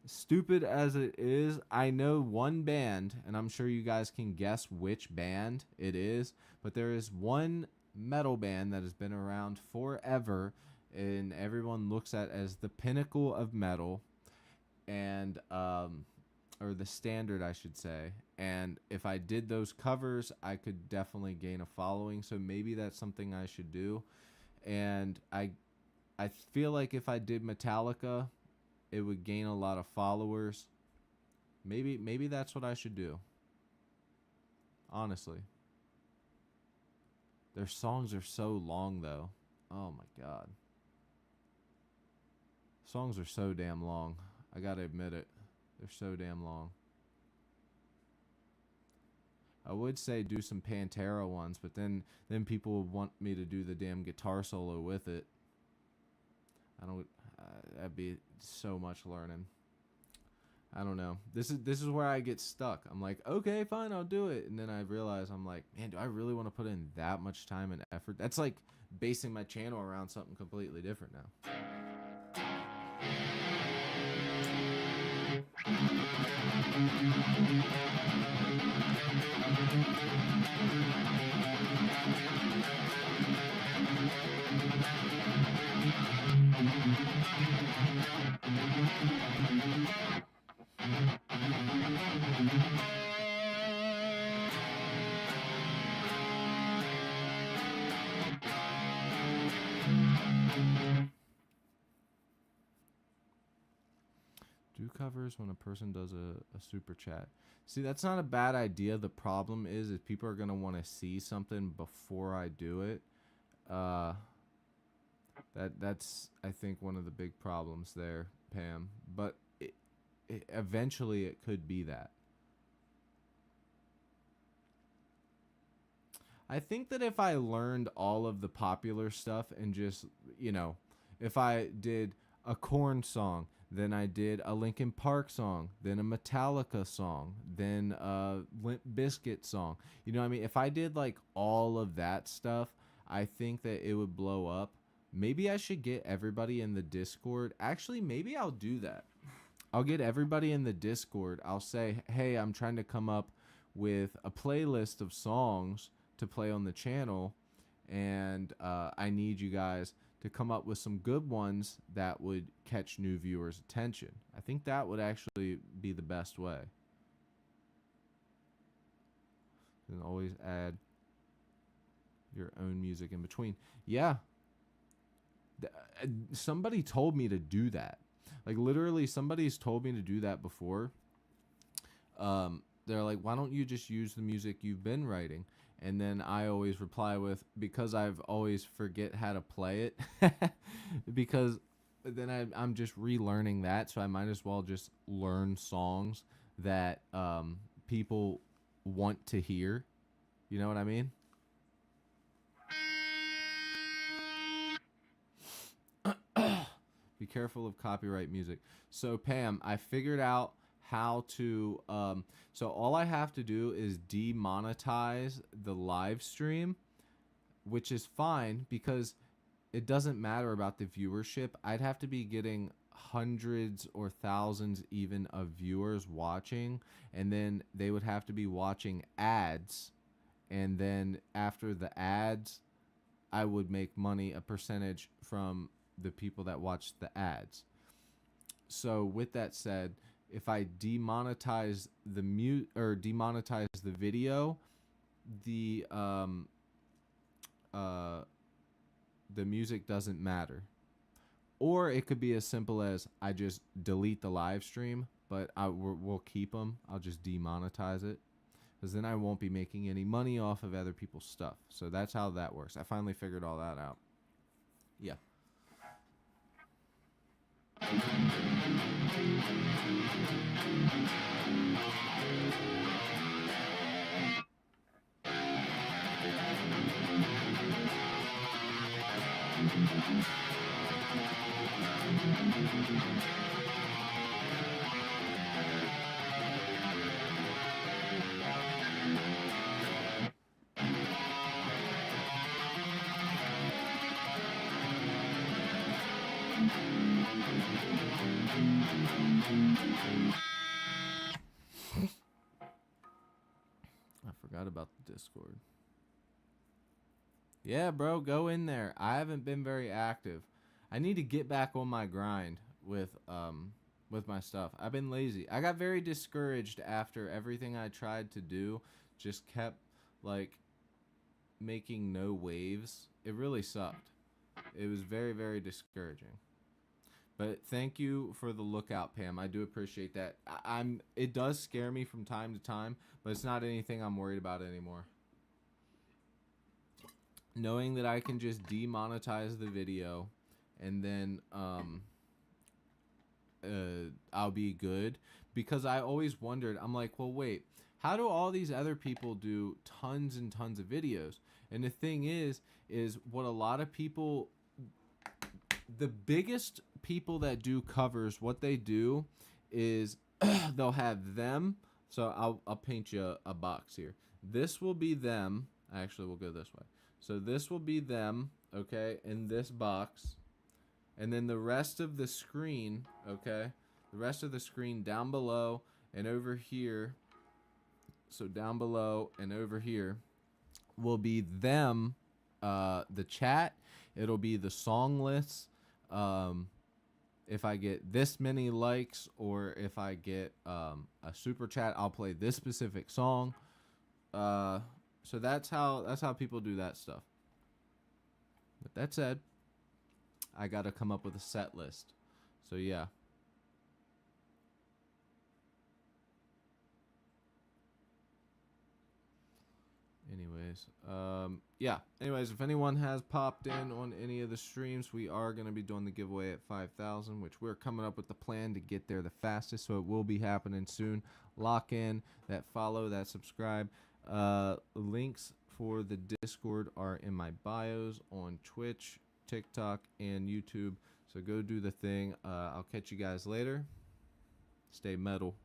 stupid as it is, I know one band, and I'm sure you guys can guess which band it is, but there is one metal band that has been around forever, and everyone looks at as the pinnacle of metal, and or the standard, I should say. And if I did those covers, I could definitely gain a following. So maybe that's something I should do. And I feel like if I did Metallica, it would gain a lot of followers. Maybe that's what I should do. Honestly. Their songs are so long, though. Oh my god. Songs are so damn long. I gotta admit it. They're so damn long. I would say do some Pantera ones, but then people would want me to do the damn guitar solo with it. I don't. That'd be so much learning. I don't know. This is where I get stuck. I'm like, okay, fine, I'll do it, and then I realize I'm like, man, do I really want to put in that much time and effort? That's like basing my channel around something completely different now. Do covers when a person does a super chat. See, that's not a bad idea. The problem is people are going to want to see something before I do it. That's I think one of the big problems there, Pam. But eventually it could be that. I think that if I learned all of the popular stuff and just, if I did a Korn song, then I did a Linkin Park song, then a Metallica song, then a Limp Bizkit song. You know what I mean? If I did like all of that stuff, I think that it would blow up. Maybe I should get everybody in the Discord. Actually, maybe I'll do that. I'll get everybody in the Discord. I'll say, hey, I'm trying to come up with a playlist of songs to play on the channel, and I need you guys to come up with some good ones that would catch new viewers' attention. I think that would actually be the best way. And always add your own music in between. Yeah. Somebody told me to do that. Like, literally, somebody's told me to do that before. They're like, why don't you just use the music you've been writing? And then I always reply with, because I've always forget how to play it. Because then I'm just relearning that, so I might as well just learn songs that people want to hear. You know what I mean? Be careful of copyright music. So, Pam, I figured out how to so all I have to do is demonetize the live stream, which is fine because it doesn't matter about the viewership. I'd have to be getting hundreds or thousands even of viewers watching, and then they would have to be watching ads, and then after the ads I would make money, a percentage from the people that watch the ads. So with that said, if I demonetize the demonetize the video, the music doesn't matter. Or it could be as simple as I just delete the live stream, but we'll keep them. I'll just demonetize it, because then I won't be making any money off of other people's stuff. So that's how that works. I finally figured all that out. Yeah. I forgot about the Discord. Yeah, bro, go in there. I haven't been very active. I need to get back on my grind with my stuff. I've been lazy. I got very discouraged after everything I tried to do just kept like making no waves. It really sucked. It was very, very discouraging. But thank you for the lookout, Pam. I do appreciate that. It does scare me from time to time, but it's not anything I'm worried about anymore. Knowing that I can just demonetize the video and then I'll be good. Because I always wondered, I'm like, well, wait, how do all these other people do tons and tons of videos? And the thing is what a lot of people, the biggest people that do covers, what they do is they'll have them. So I'll paint you a box here. This will be them. Actually, we'll go this way. So this will be them, okay, in this box. And then the rest of the screen, okay, the rest of the screen down below and over here, so down below and over here, will be them, the chat. It'll be the song lists. If I get this many likes or if I get a super chat, I'll play this specific song. So that's how people do that stuff. But that said, I got to come up with a set list. So yeah. Anyways. anyways, yeah. Anyways, if anyone has popped in on any of the streams, we are going to be doing the giveaway at 5,000, which we're coming up with the plan to get there the fastest. So it will be happening soon. Lock in, that follow, that subscribe. Links for the Discord are in my bios on Twitch, TikTok, and YouTube. So go do the thing. I'll catch you guys later. Stay metal.